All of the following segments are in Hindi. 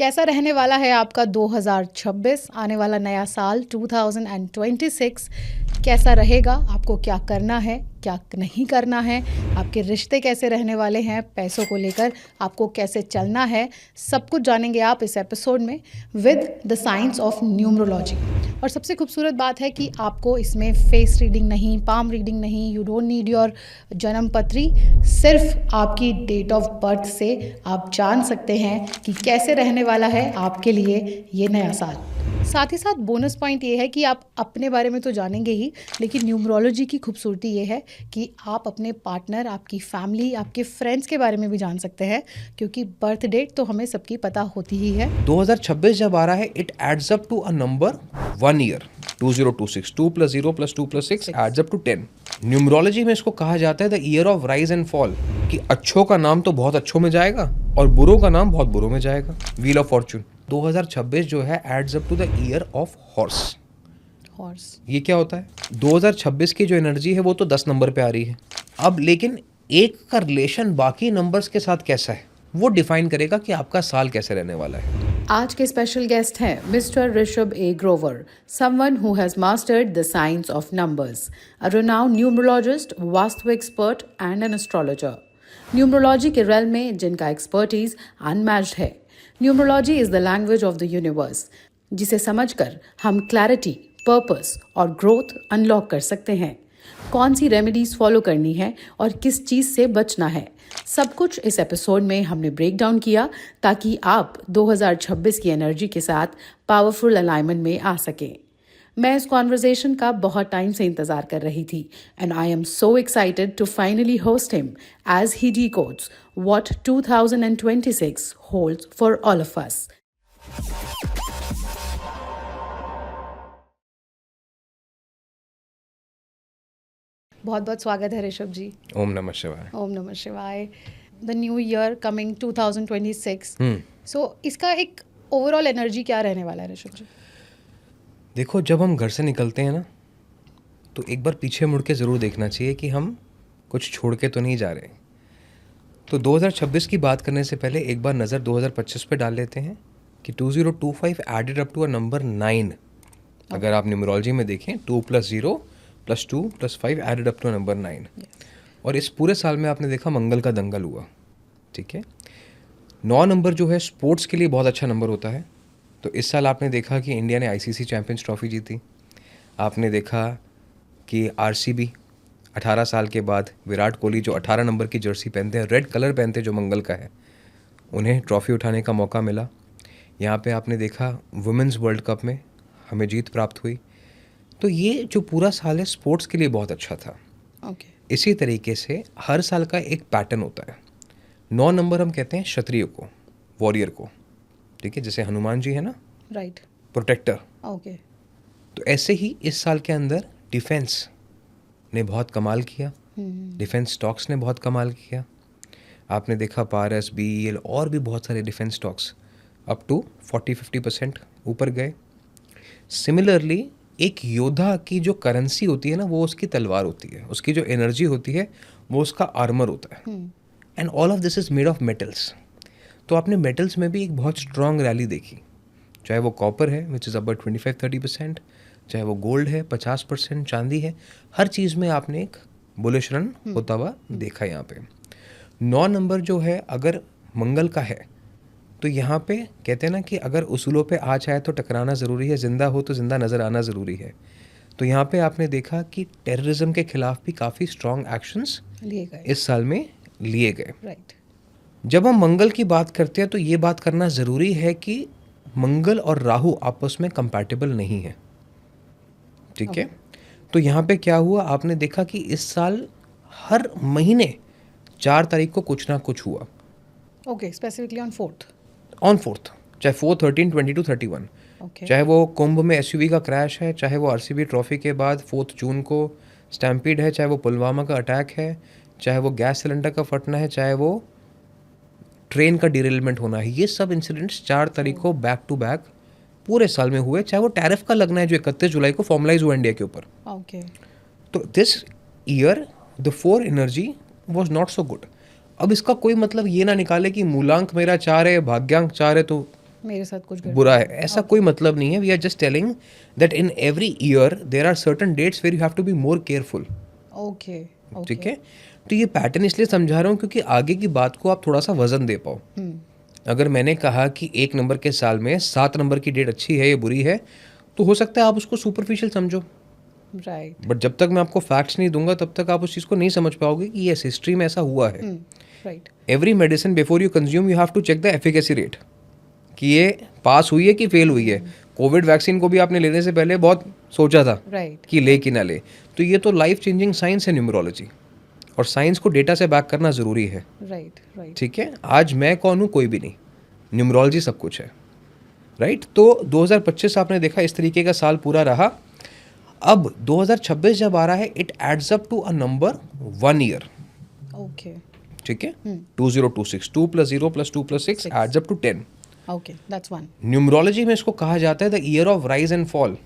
कैसा रहने वाला है आपका 2026 आने वाला नया साल 2026 कैसा रहेगा, आपको क्या करना है, क्या नहीं करना है, आपके रिश्ते कैसे रहने वाले हैं, पैसों को लेकर आपको कैसे चलना है, सब कुछ जानेंगे आप इस एपिसोड में with the science of numerology. और सबसे खूबसूरत बात है कि आपको इसमें फेस रीडिंग नहीं, पाम रीडिंग नहीं, यू डोंट नीड योर जन्म पत्री, सिर्फ आपकी डेट ऑफ बर्थ से आप जान सकते हैं कि कैसे रहने वाला है आपके लिए ये नया साल। साथ ही साथ बोनस पॉइंट ये है कि आप अपने बारे में तो जानेंगे ही, लेकिन न्यूमरोलॉजी की खूबसूरती ये है कि आप अपने पार्टनर, आपकी फैमिली, आपके फ्रेंड्स के बारे में भी जान सकते हैं, क्योंकि बर्थ डेट तो हमें सबकी पता होती ही है। 2026 जब आ रहा है, it adds up to a number 1 year 2026 2 + 0 + 2 + 6 adds up to 10। Numerology में इसको कहा जाता है the year of rise and fall, कि अच्छों का नाम तो बहुत अच्छों में जाएगा और बुरों का नाम बहुत बुरों में जाएगा। व्हील ऑफ फॉर्चून 2026 जो है adds up to the year of horse. ये क्या होता है? 2026 की जो एनर्जी है वो तो 10 नंबर पे आ रही है। अब लेकिन एक का रिलेशन बाकी नंबर्स के साथ कैसा है वो डिफाइन करेगा कि आपका साल कैसे रहने वाला है। आज के स्पेशल गेस्ट हैं mister Rishabh A Grover, someone who has mastered the science of numbers, a renowned numerologist, vastu expert and an astrologer. Numerology के रेल में जिनका एक्सपर्टीज अनमैच्ड है। Numerology is the language of the universe, जिसे समझकर हम क्लैरिटी, पर्पस और ग्रोथ अनलॉक कर सकते हैं। कौन सी रेमेडीज फॉलो करनी है और किस चीज़ से बचना है, सब कुछ इस एपिसोड में हमने ब्रेक डाउन किया, ताकि आप 2026 की एनर्जी के साथ पावरफुल अलाइनमेंट में आ सकें। मैं इस कॉन्वर्जेशन का बहुत टाइम से इंतजार कर रही थी, and I am so excited to finally host him as he decodes what 2026 holds for all of us. बहुत बहुत स्वागत है ऋषभ जी। ओम नमः शिवाय। ओम नमः शिवाय। द न्यू ईयर कमिंग 2026, सो इसका एक ओवरऑल एनर्जी क्या रहने वाला है ऋषभ जी? देखो, जब हम घर से निकलते हैं ना, तो एक बार पीछे मुड़ के ज़रूर देखना चाहिए कि हम कुछ छोड़ के तो नहीं जा रहे। तो 2026 की बात करने से पहले एक बार नज़र 2025 पे डाल लेते हैं कि 2025 added up to a number 9। अगर आप न्यूमरोलॉजी में देखें, 2 + 0 + 2 + 5 added up to a number 9। और इस पूरे साल में आपने देखा मंगल का दंगल हुआ, ठीक है। 9 नंबर जो है स्पोर्ट्स के लिए बहुत अच्छा नंबर होता है। तो इस साल आपने देखा कि इंडिया ने आईसीसी चैंपियंस ट्रॉफी जीती। आपने देखा कि आरसीबी 18 साल के बाद, विराट कोहली जो 18 नंबर की जर्सी पहनते हैं, रेड कलर पहनते हैं जो मंगल का है, उन्हें ट्रॉफी उठाने का मौका मिला। यहाँ पे आपने देखा वुमेंस वर्ल्ड कप में हमें जीत प्राप्त हुई। तो ये जो पूरा साल है स्पोर्ट्स के लिए बहुत अच्छा था। इसी तरीके से हर साल का एक पैटर्न होता है। 9 नंबर हम कहते हैं क्षत्रिय को, वॉरियर को, ठीक है, जैसे हनुमान जी है ना, राइट, प्रोटेक्टर। ओके। तो ऐसे ही इस साल के अंदर डिफेंस ने बहुत कमाल किया, डिफेंस स्टॉक्स ने बहुत कमाल किया। आपने देखा पारस, बीईएल और भी बहुत सारे डिफेंस स्टॉक्स अप टू 40-50% ऊपर गए। सिमिलरली एक योद्धा की जो करेंसी होती है ना, वो उसकी तलवार होती है, उसकी जो एनर्जी होती है वो उसका आर्मर होता है। And all of this is made of metals. तो आपने मेटल्स में भी एक बहुत स्ट्रॉन्ग रैली देखी, चाहे वो कॉपर है विच इज़ अबाउट 25-30%, चाहे वो गोल्ड है 50%, चांदी है, हर चीज़ में आपने एक बुलिश रन होता हुआ देखा। यहाँ पे 9 नंबर जो है अगर मंगल का है, तो यहाँ पे कहते हैं ना कि अगर उसूलों पे आज आए तो टकराना ज़रूरी है, ज़िंदा हो तो ज़िंदा नज़र आना ज़रूरी है। तो यहाँ पे आपने देखा कि टेररिज्म के खिलाफ भी काफ़ी स्ट्रॉन्ग एक्शंस लिए गए इस साल में लिए गए। राइट। जब हम मंगल की बात करते हैं तो ये बात करना ज़रूरी है कि मंगल और राहु आपस में कंपैटिबल नहीं है, ठीक है। तो यहाँ पे क्या हुआ, आपने देखा कि इस साल हर महीने 4 तारीख को कुछ ना कुछ हुआ। ओके, स्पेसिफिकली ऑन 4th, चाहे 4, 13, 22, 31, चाहे वो कुंभ में एसयूवी का क्रैश है, चाहे वो आरसीबी ट्रॉफी के बाद 4 जून को स्टैम्पीड है, चाहे वो पुलवामा का अटैक है, चाहे वो गैस सिलेंडर का फटना है, चाहे वो ट्रेन का डिरेलमेंट होना है। ये सब इंसिडेंट्स 4 तारीख को बैक टू बैक पूरे साल में हुए। चाहे वो टैरिफ का लगना है जो 31 जुलाई को फॉर्मलाइज हुआ इंडिया के ऊपर। ओके। तो this year the 4 energy was not so good. अब इसका कोई मतलब ये ना निकाले कि मूलांक मेरा 4 है, भाग्यांक 4 है तो मेरे साथ कुछ गड़बड़ बुरा है, ऐसा कोई मतलब नहीं है. We are just telling that in every year there are certain dates where you have to be more careful. Okay ठीक है. तो ये पैटर्न इसलिए समझा रहा हूँ क्योंकि आगे की बात को आप थोड़ा सा वजन दे पाओ. अगर मैंने कहा कि 1 नंबर के साल में 7 नंबर की डेट अच्छी है या बुरी है, तो हो सकता है आप उसको सुपरफिशियल समझो. राइट बट जब तक मैं आपको फैक्ट्स नहीं दूंगा तब तक आप उस चीज़ को नहीं समझ पाओगे कि यस हिस्ट्री में ऐसा हुआ है. Right every medicine before you consume you have to check the efficacy rate कि ये पास हुई है कि फेल हुई है. कोविड वैक्सीन को भी आपने लेने से पहले बहुत सोचा था राइट कि ले कि ना ले. तो ये तो लाइफ चेंजिंग साइंस है न्यूमरोलॉजी, और साइंस को डेटा से बैक करना ज़रूरी है. राइट राइट ठीक है. आज मैं कौन हूँ कोई भी नहीं, न्यूमरोलॉजी सब कुछ है. राइट. तो 2025 आपने देखा इस तरीके का साल पूरा रहा. अब 2026 जब आ रहा है it adds up to a number 1 year. Okay ठीक है. 2026 2 + 0 + 2 + 6 adds up to 10. Okay that's 1 numerology में इसको कहा जाता है the year of rise and fall,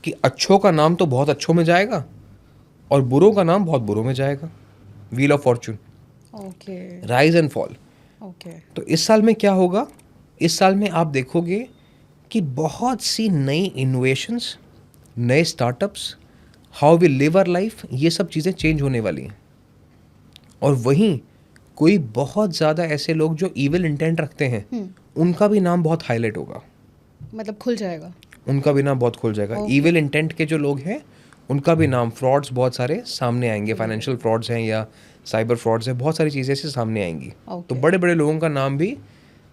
कि अच्छों का नाम तो बहुत अच्छों में जाएगा और बुरों का नाम बहुत बुरों में जाएगा. Wheel of Fortune, okay rise and fall. Okay तो इस साल में क्या होगा, इस साल में आप देखोगे कि बहुत सी नई इनोवेशंस, नए startups, how we live our life, ये सब चीज़ें चेंज होने वाली हैं. और वहीं कोई बहुत ज़्यादा ऐसे लोग जो इविल इंटेंट रखते हैं उनका भी नाम बहुत हाईलाइट होगा. मतलब खुल जाएगा. उनका भी नाम बहुत खुल जाएगा. इविल इंटेंट के जो लोग हैं उनका भी नाम, फ्रॉड्स बहुत सारे सामने आएंगे. फाइनेंशियल फ्रॉड्स हैं या साइबर फ्रॉड्स हैं, बहुत सारी चीज़ें ऐसे सामने आएंगी. तो बड़े बड़े लोगों का नाम भी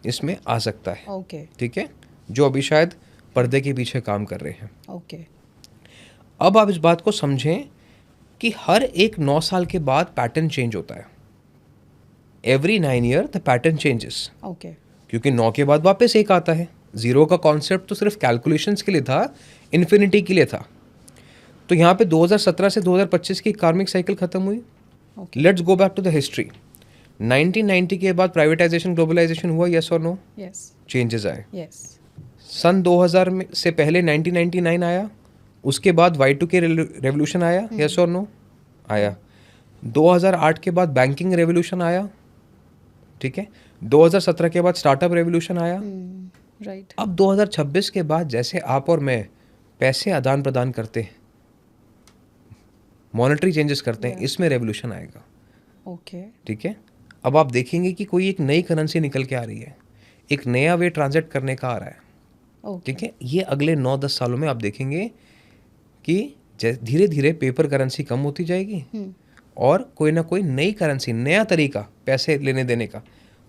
इसमें आ सकता है. ओके ठीक है. जो अभी शायद पर्दे के पीछे काम कर रहे हैं. ओके अब आप इस बात को समझें कि हर एक 9 साल के बाद पैटर्न चेंज होता है. Every 9 year the pattern changes. Okay क्योंकि 9 के बाद वापस 1 आता है. 0 का कॉन्सेप्ट तो सिर्फ कैलकुलेशंस के लिए था, इन्फिनिटी के लिए था. तो यहाँ पे 2017 से 2025 की कार्मिक साइकिल खत्म हुई. Let's go back to the history. 1990 के बाद प्राइवेटाइजेशन, ग्लोबलाइजेशन हुआ, यस और नो? यस चेंजेस आए. यस सन 2000 में से पहले 1999 आया, उसके बाद Y2K रेवोल्यूशन आया, यस और नो? आया. 2008 के बाद बैंकिंग रेवोल्यूशन आया. ठीक है. 2017 के बाद स्टार्टअप रेवोल्यूशन आया. राइट अब 2026 के बाद जैसे आप और मैं पैसे आदान प्रदान करते हैं, मॉनेटरी चेंजेस करते हैं, इसमें रेवोल्यूशन आएगा. ओके ठीक है. अब आप देखेंगे कि कोई एक नई करेंसी निकल के आ रही है, एक नया वे ट्रांजैक्ट करने का आ रहा है. ओके ठीक है. ये अगले 9-10 सालों में आप देखेंगे कि धीरे धीरे पेपर करेंसी कम होती जाएगी और कोई ना कोई नई करेंसी, नया तरीका पैसे लेने देने का,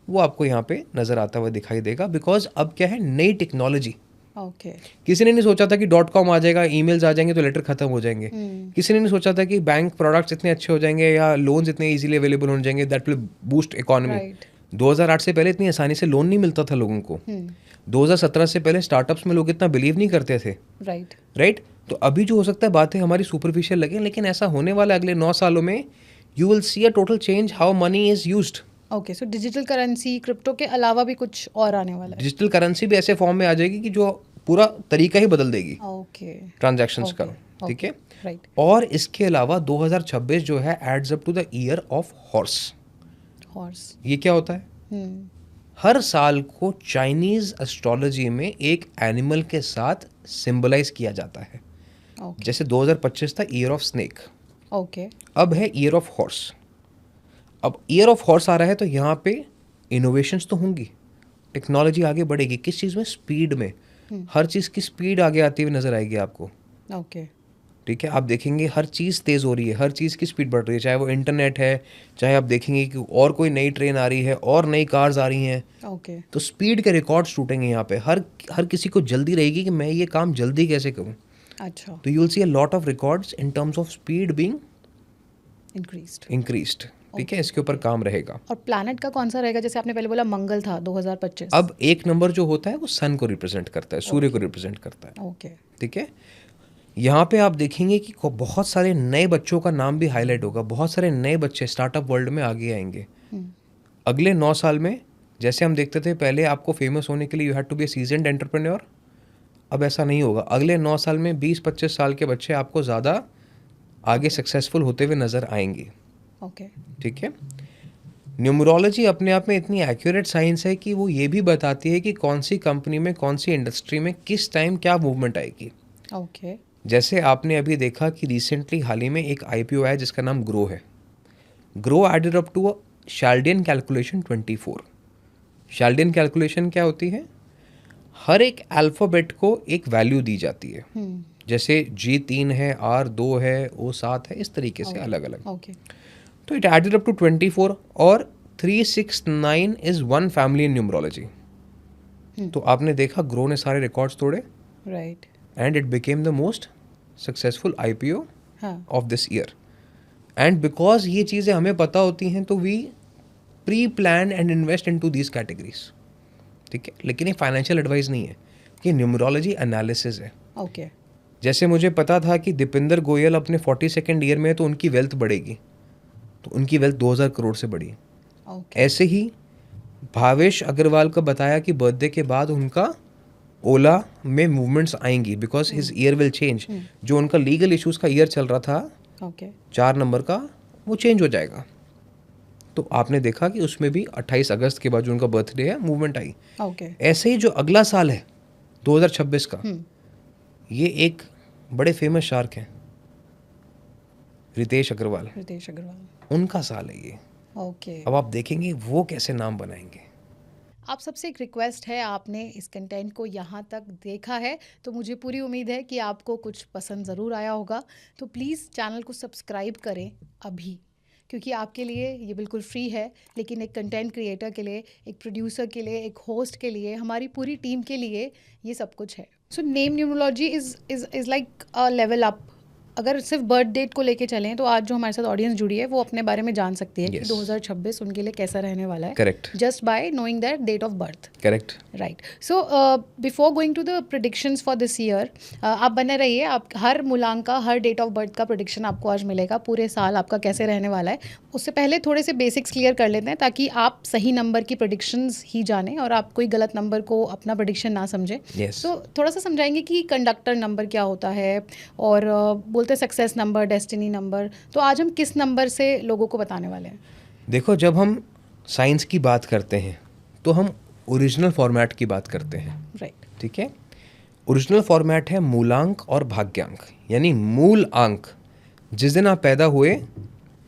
वो आपको यहाँ पे नज़र आता हुआ दिखाई देगा. बिकॉज अब क्या है, नई टेक्नोलॉजी. ओके किसी ने नहीं सोचा था कि .com आ जाएगा, ईमेल्स आ जाएंगे तो लेटर खत्म हो जाएंगे. किसी ने नहीं सोचा था कि बैंक प्रोडक्ट्स इतने अच्छे हो जाएंगे या लोन्स इतने इजीली अवेलेबल हो जाएंगे, that will boost economy. Right 2008 से पहले इतनी आसानी से लोन नहीं मिलता था लोगों को. 2017 से पहले स्टार्टअप्स में लोग इतना बिलीव नहीं करते थे. Right right. तो अभी जो हो सकता है बातें हमारी सुपरफिशियल लगे, लेकिन ऐसा होने वाला है अगले 9 सालों में. You will see a total change how many is used. Okay so digital currency, crypto के अलावा भी कुछ और आने वाला है. डिजिटल करेंसी भी ऐसे फॉर्म में आ जाएगी कि जो पूरा तरीका ही बदल देगी ओके ट्रांजैक्शंस का. ठीक है. राइट और इसके अलावा 2026 जो है adds up to the year of horse. Horse ये क्या होता है? हर साल को चाइनीज एस्ट्रोलॉजी में एक एनिमल के साथ सिंबलाइज किया जाता है. ओके जैसे 2025 था ईयर ऑफ स्नेक, ओके अब है ईयर ऑफ हॉर्स. अब ईयर ऑफ हॉर्स आ रहा है तो यहाँ पे इनोवेशंस तो होंगी, टेक्नोलॉजी आगे बढ़ेगी. किस चीज़ में? स्पीड में. हर चीज़ की स्पीड आगे आती हुई नजर आएगी आपको. ओके ठीक है. आप देखेंगे हर चीज़ तेज़ हो रही है, हर चीज़ की स्पीड बढ़ रही है, चाहे वो इंटरनेट है, चाहे आप देखेंगे कि और कोई नई ट्रेन आ रही है और नई कार्स आ रही हैं. ओके तो स्पीड के रिकॉर्ड्स टूटेंगे यहाँ पे. हर किसी को जल्दी रहेगी कि मैं ये काम जल्दी कैसे करूँ. अच्छा तो you will see a lot of records in terms of speed being increased. Increased. ठीक है. इसके ऊपर काम रहेगा. और प्लैनेट का कौन सा रहेगा? जैसे आपने पहले बोला मंगल था 2025. अब 1 नंबर जो होता है वो सन को रिप्रेजेंट करता है, सूर्य को रिप्रेजेंट करता है. ओके ठीक है. यहाँ पे आप देखेंगे कि बहुत सारे नए बच्चों का नाम भी हाईलाइट होगा. बहुत सारे नए बच्चे स्टार्टअप वर्ल्ड में आगे आएंगे अगले 9 साल में. जैसे हम देखते थे पहले आपको फेमस होने के लिए you had to be a seasoned entrepreneur, अब ऐसा नहीं होगा. अगले 9 साल में 20-25 साल के बच्चे आपको ज़्यादा आगे सक्सेसफुल होते हुए नज़र आएंगे. ओके ठीक है. न्यूमरोलॉजी अपने आप में इतनी एक्यूरेट साइंस है कि वो ये भी बताती है कि कौन सी कंपनी में, कौन सी इंडस्ट्री में किस टाइम क्या मूवमेंट आएगी। ओके। जैसे आपने अभी देखा कि रिसेंटली हाल ही में एक आईपीओ आया जिसका नाम ग्रो है। Groww added up to a Chaldean calculation 24। Chaldean calculation क्या होती है? हर एक अल्फ़ाबेट को एक वैल्यू दी जाती है। जैसे G 3 है, R 2 है, O 7 है, इस तरीके से अलग अलग। ओके। तो इट एडेड अप टू 24 और 369 is one family in numerology. तो आपने देखा ग्रो ने सारे रिकॉर्ड्स तोड़े right. And it became the most successful IPO हाँ। Of this year. And because ये चीज़ें हमें पता होती हैं तो we pre plan and invest in to these categories. ठीक है, लेकिन ये फाइनेंशियल एडवाइस नहीं है, ये न्यूमरोलॉजी एनालिसिस है। ओके। जैसे मुझे पता था कि दीपिंदर गोयल अपने 42nd ईयर में है तो उनकी वेल्थ बढ़ेगी, तो उनकी वेल्थ 2000 करोड़ से बढ़ी। ओके। ऐसे ही भावेश अग्रवाल को बताया कि बर्थडे के बाद उनका ओला में मूवमेंट्स आएंगी because his year will change. जो उनका लीगल इश्यूज का ईयर चल रहा था ओके। 4 नंबर का, वो चेंज हो जाएगा। तो आपने देखा कि उसमें भी 28 अगस्त के बाद जो उनका बर्थडे है मूवमेंट आई। ओके। ऐसे ही जो अगला साल है 2026 का, ये एक बड़े फेमस शार्क हैं रितेश अग्रवाल, रितेश अग्रवाल, उनका साल है ये। ओके। अब आप देखेंगे वो कैसे नाम बनाएंगे। आप सबसे एक रिक्वेस्ट है, आपने इस कंटेंट को यहाँ तक देखा है तो मुझे पूरी उम्मीद है कि आपको कुछ पसंद ज़रूर आया होगा। तो प्लीज़ चैनल को सब्सक्राइब करें अभी, क्योंकि आपके लिए ये बिल्कुल फ्री है, लेकिन एक कंटेंट क्रिएटर के लिए, एक प्रोड्यूसर के लिए, एक होस्ट के लिए, हमारी पूरी टीम के लिए ये सब कुछ है। So name numerology is like a level up. अगर सिर्फ बर्थ डेट को लेके चलें तो आज जो हमारे साथ ऑडियंस जुड़ी है वो अपने बारे में जान सकती है कि 2026 उनके लिए कैसा रहने वाला है। Correct. Just by knowing that date of birth. Correct. Right. So before going to the predictions for this year, आप बने रहिए। आप हर मूलांक का, हर डेट ऑफ बर्थ का प्रिडिक्शन आपको आज मिलेगा, पूरे साल आपका कैसे रहने वाला है। उससे पहले थोड़े से बेसिक्स क्लियर कर लेते हैं ताकि आप सही नंबर की प्रिडिक्शंस ही जानें और आप कोई गलत नंबर को अपना प्रिडिक्शन ना समझें। Yes. तो थोड़ा सा समझाएंगे कि कंडक्टर नंबर क्या होता है और बोलते हैं सक्सेस नंबर, डेस्टिनी नंबर। तो आज हम किस नंबर से लोगों को बताने वाले हैं? देखो, जब हम साइंस की बात करते हैं तो हम ओरिजिनल फॉर्मेट की बात करते हैं। राइट। ठीक है, ओरिजिनल फॉर्मेट है मूलांक और भाग्यांक, यानी मूल अंक। जिस दिन आप पैदा हुए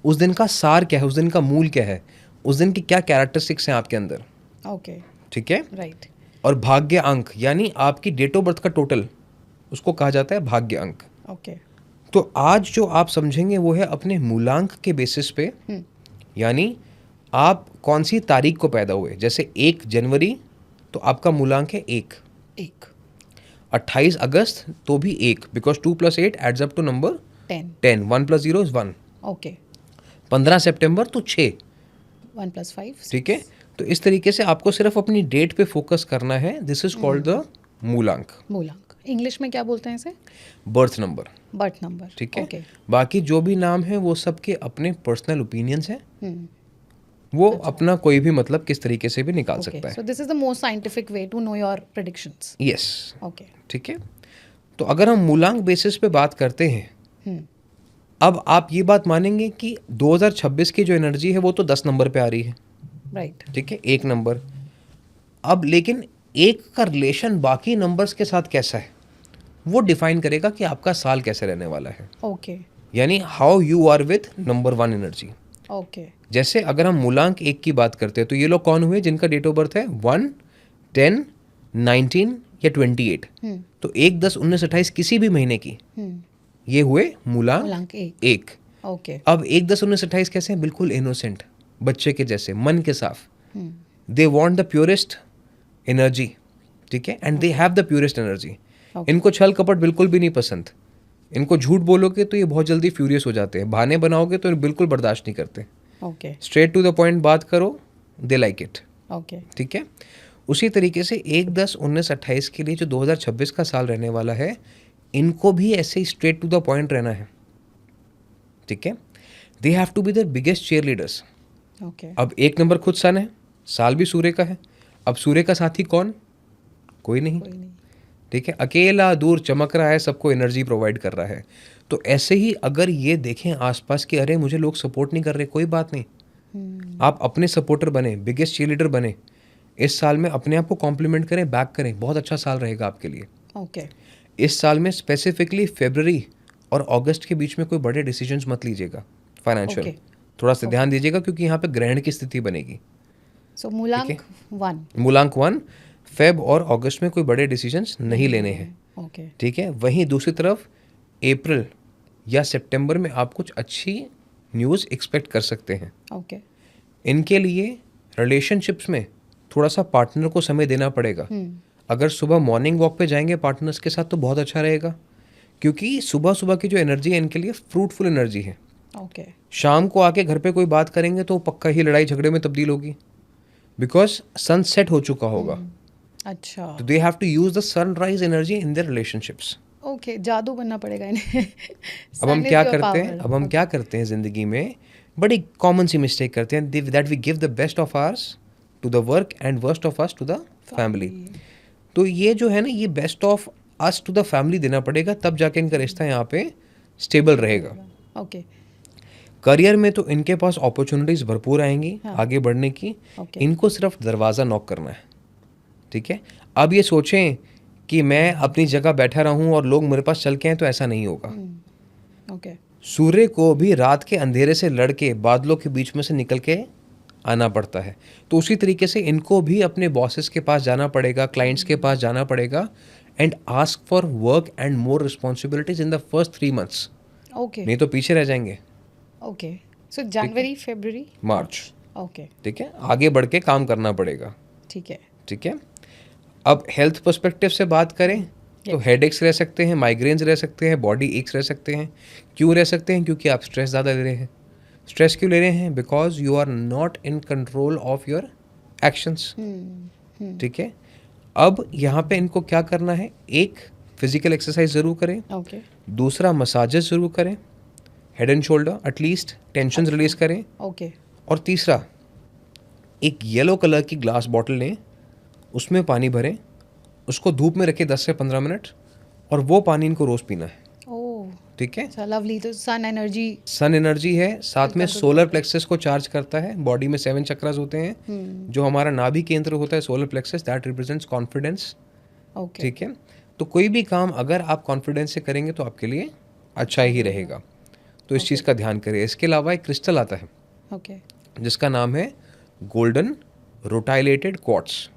उस दिन का सार क्या है, उस दिन का मूल क्या है, उस दिन की क्या कैरेक्टरिस्टिक्स हैं आपके अंदर। ओके। ठीक है। राइट। और भाग्य अंक यानी आपकी डेट ऑफ बर्थ का टोटल, उसको कहा जाता है भाग्य अंक। ओके। तो आज जो आप समझेंगे वो है अपने मूलांक के बेसिस पे, यानी आप कौन सी तारीख को पैदा हुए। जैसे 1 जनवरी तो आपका मूलांक है 1। 28 अगस्त तो भी 1, because 2 + 8 adds up to number 10। 1 + 0 is 1। Okay. 15 सितंबर तो 6। 1 + 5। ठीक है। तो इस तरीके से आपको सिर्फ अपनी डेट पे फोकस करना है। दिस इज कॉल्ड द मूलांक। मूलांक इंग्लिश में क्या बोलते हैं इसे? Birth number. Birth number. ठीक है। ओके। बाकी जो भी नाम है वो सबके अपने पर्सनल ओपिनियंस हैं। वो अपना कोई भी मतलब किस तरीके से भी निकाल सकता है। So this is the most scientific way to know your predictions. Yes. Okay. ठीक है। तो अगर हम मूलांक बेसिस पे बात करते हैं, अब आप ये बात मानेंगे कि 2026 की जो एनर्जी है वो तो 10 नंबर पे आ रही है। राइट। ठीक है, 1 नंबर। अब लेकिन 1 का रिलेशन बाकी नंबर्स के साथ कैसा है वो डिफाइन करेगा कि आपका साल कैसे रहने वाला है। ओके। यानी how you are with number 1 energy. Okay. जैसे अगर हम मूलांक 1 की बात करते हैं तो ये लोग कौन हुए जिनका डेट ऑफ बर्थ है 1, 10, 19 या 28। तो 1, 10, 19, 28 किसी भी महीने की, ये हुए मूलांक 1। ओके। अब 1, 10, 19, 28 कैसे हैं? बिल्कुल इनोसेंट, बच्चे के जैसे, मन के साफ। They want the purest energy. ठीक है, and they have the purest energy. इनको छल कपट बिल्कुल भी नहीं पसंद। इनको झूठ बोलोगे तो ये बहुत जल्दी फ्यूरियस हो जाते हैं, बहाने बनाओगे तो बिल्कुल बर्दाश्त नहीं करते। Okay. Straight to the point बात करो, दे लाइक इट। ओके। ठीक है। उसी तरीके से 1, 10, 19, 28 के लिए जो 2026 का साल रहने वाला है, इनको भी ऐसे ही स्ट्रेट टू द पॉइंट रहना है। ठीक है। They have to be the biggest cheerleaders. Okay. अब 1 नंबर खुद सन है, साल भी सूर्य का है। अब सूर्य का साथी कौन? कोई नहीं। ठीक है, अकेला दूर चमक रहा है, सबको एनर्जी प्रोवाइड कर रहा है। तो ऐसे ही अगर ये देखें आसपास कि अरे मुझे लोग सपोर्ट नहीं कर रहे, कोई बात नहीं, आप अपने सपोर्टर बने, बिगेस्ट चीयरलीडर बने, इस साल में अपने आप को कॉम्प्लीमेंट करें, बैक करें, बहुत अच्छा साल रहेगा आपके लिए। ओके इस साल में स्पेसिफिकली फरवरी और अगस्त के बीच में कोई बड़े डिसीजंस मत लीजिएगा फाइनेंशियल। Okay. थोड़ा सा ध्यान दीजिएगा क्योंकि यहाँ पे ग्रहण की स्थिति बनेगी। सो मूलांक 1 मूलांक 1 फेब और अगस्त में कोई बड़े डिसीजंस नहीं लेने हैं, ओके ठीक है। वहीं दूसरी तरफ अप्रैल या सितंबर में आप कुछ अच्छी न्यूज़ एक्सपेक्ट कर सकते हैं। ओके इनके लिए रिलेशनशिप्स में थोड़ा सा पार्टनर को समय देना पड़ेगा। अगर सुबह मॉर्निंग वॉक पे जाएंगे पार्टनर्स के साथ तो बहुत अच्छा रहेगा, क्योंकि सुबह सुबह की जो एनर्जी है इनके लिए फ्रूटफुल एनर्जी है। ओके शाम को आके घर पे कोई बात करेंगे तो पक्का ही लड़ाई झगड़े में तब्दील होगी, बिकॉज सनसेट हो चुका होगा। अच्छा तो they have to use the sunrise energy in their relationships. Okay जादू बनना पड़ेगा इन्हें। अब हम Sun is क्या your करते हैं, power. अब हम क्या करते हैं ज़िंदगी में, बड़ी कॉमन सी मिस्टेक करते हैं, that we give the best of ours to the work and worst of us to the family. तो ये जो है ना, ये best of us to the family देना पड़ेगा, तब जाके इनका रिश्ता यहाँ पे स्टेबल रहेगा। ओके करियर में तो इनके पास अपॉर्चुनिटीज भरपूर आएंगी हाँ. आगे बढ़ने की। Okay. इनको सिर्फ दरवाज़ा नॉक करना है, ठीक है। अब ये सोचें कि मैं अपनी जगह बैठा रहूं और लोग मेरे पास चल के आए, तो ऐसा नहीं होगा। ओके सूर्य को भी रात के अंधेरे से लड़के बादलों के बीच में से निकल के आना पड़ता है, तो उसी तरीके से इनको भी अपने बॉसेस के पास जाना पड़ेगा, क्लाइंट्स के पास जाना पड़ेगा, and ask for work and more responsibilities in the first 3 months, okay नहीं तो पीछे रह जाएंगे। ओके सो जनवरी फरवरी मार्च, ओके ठीक है, आगे बढ़ के काम करना पड़ेगा, ठीक है ठीक है। अब हेल्थ पर्सपेक्टिव से बात करें तो हेडेक्स रह सकते हैं, माइग्रेन्स रह सकते हैं, बॉडी एक्स रह सकते हैं। क्यों रह सकते हैं? क्योंकि आप स्ट्रेस ज़्यादा ले रहे हैं। स्ट्रेस क्यों ले रहे हैं? Because you are not in control of your actions, ठीक है। अब यहाँ पे इनको क्या करना है, एक फिजिकल एक्सरसाइज ज़रूर करें, ओके दूसरा मसाजेस ज़रूर करें, head and shoulder, at least tension release करें, ओके और तीसरा एक येलो कलर की ग्लास बॉटल लें, उसमें पानी भरें, उसको धूप में रखें 10 से 15 मिनट, और वो पानी इनको रोज़ पीना है, ओह ठीक है। अच्छा लवली। तो सन एनर्जी सन एनर्जी है, साथ में सोलर प्लेक्सस को चार्ज करता है। बॉडी में 7 चक्रास होते हैं, जो हमारा नाभि केंद्र होता है solar plexus, that represents confidence, okay ठीक है। तो कोई भी काम अगर आप कॉन्फिडेंस से करेंगे तो आपके लिए अच्छा ही रहेगा, तो इस चीज़ का ध्यान करें। इसके अलावा एक क्रिस्टल आता है ओके जिसका नाम है golden rutilated quartz.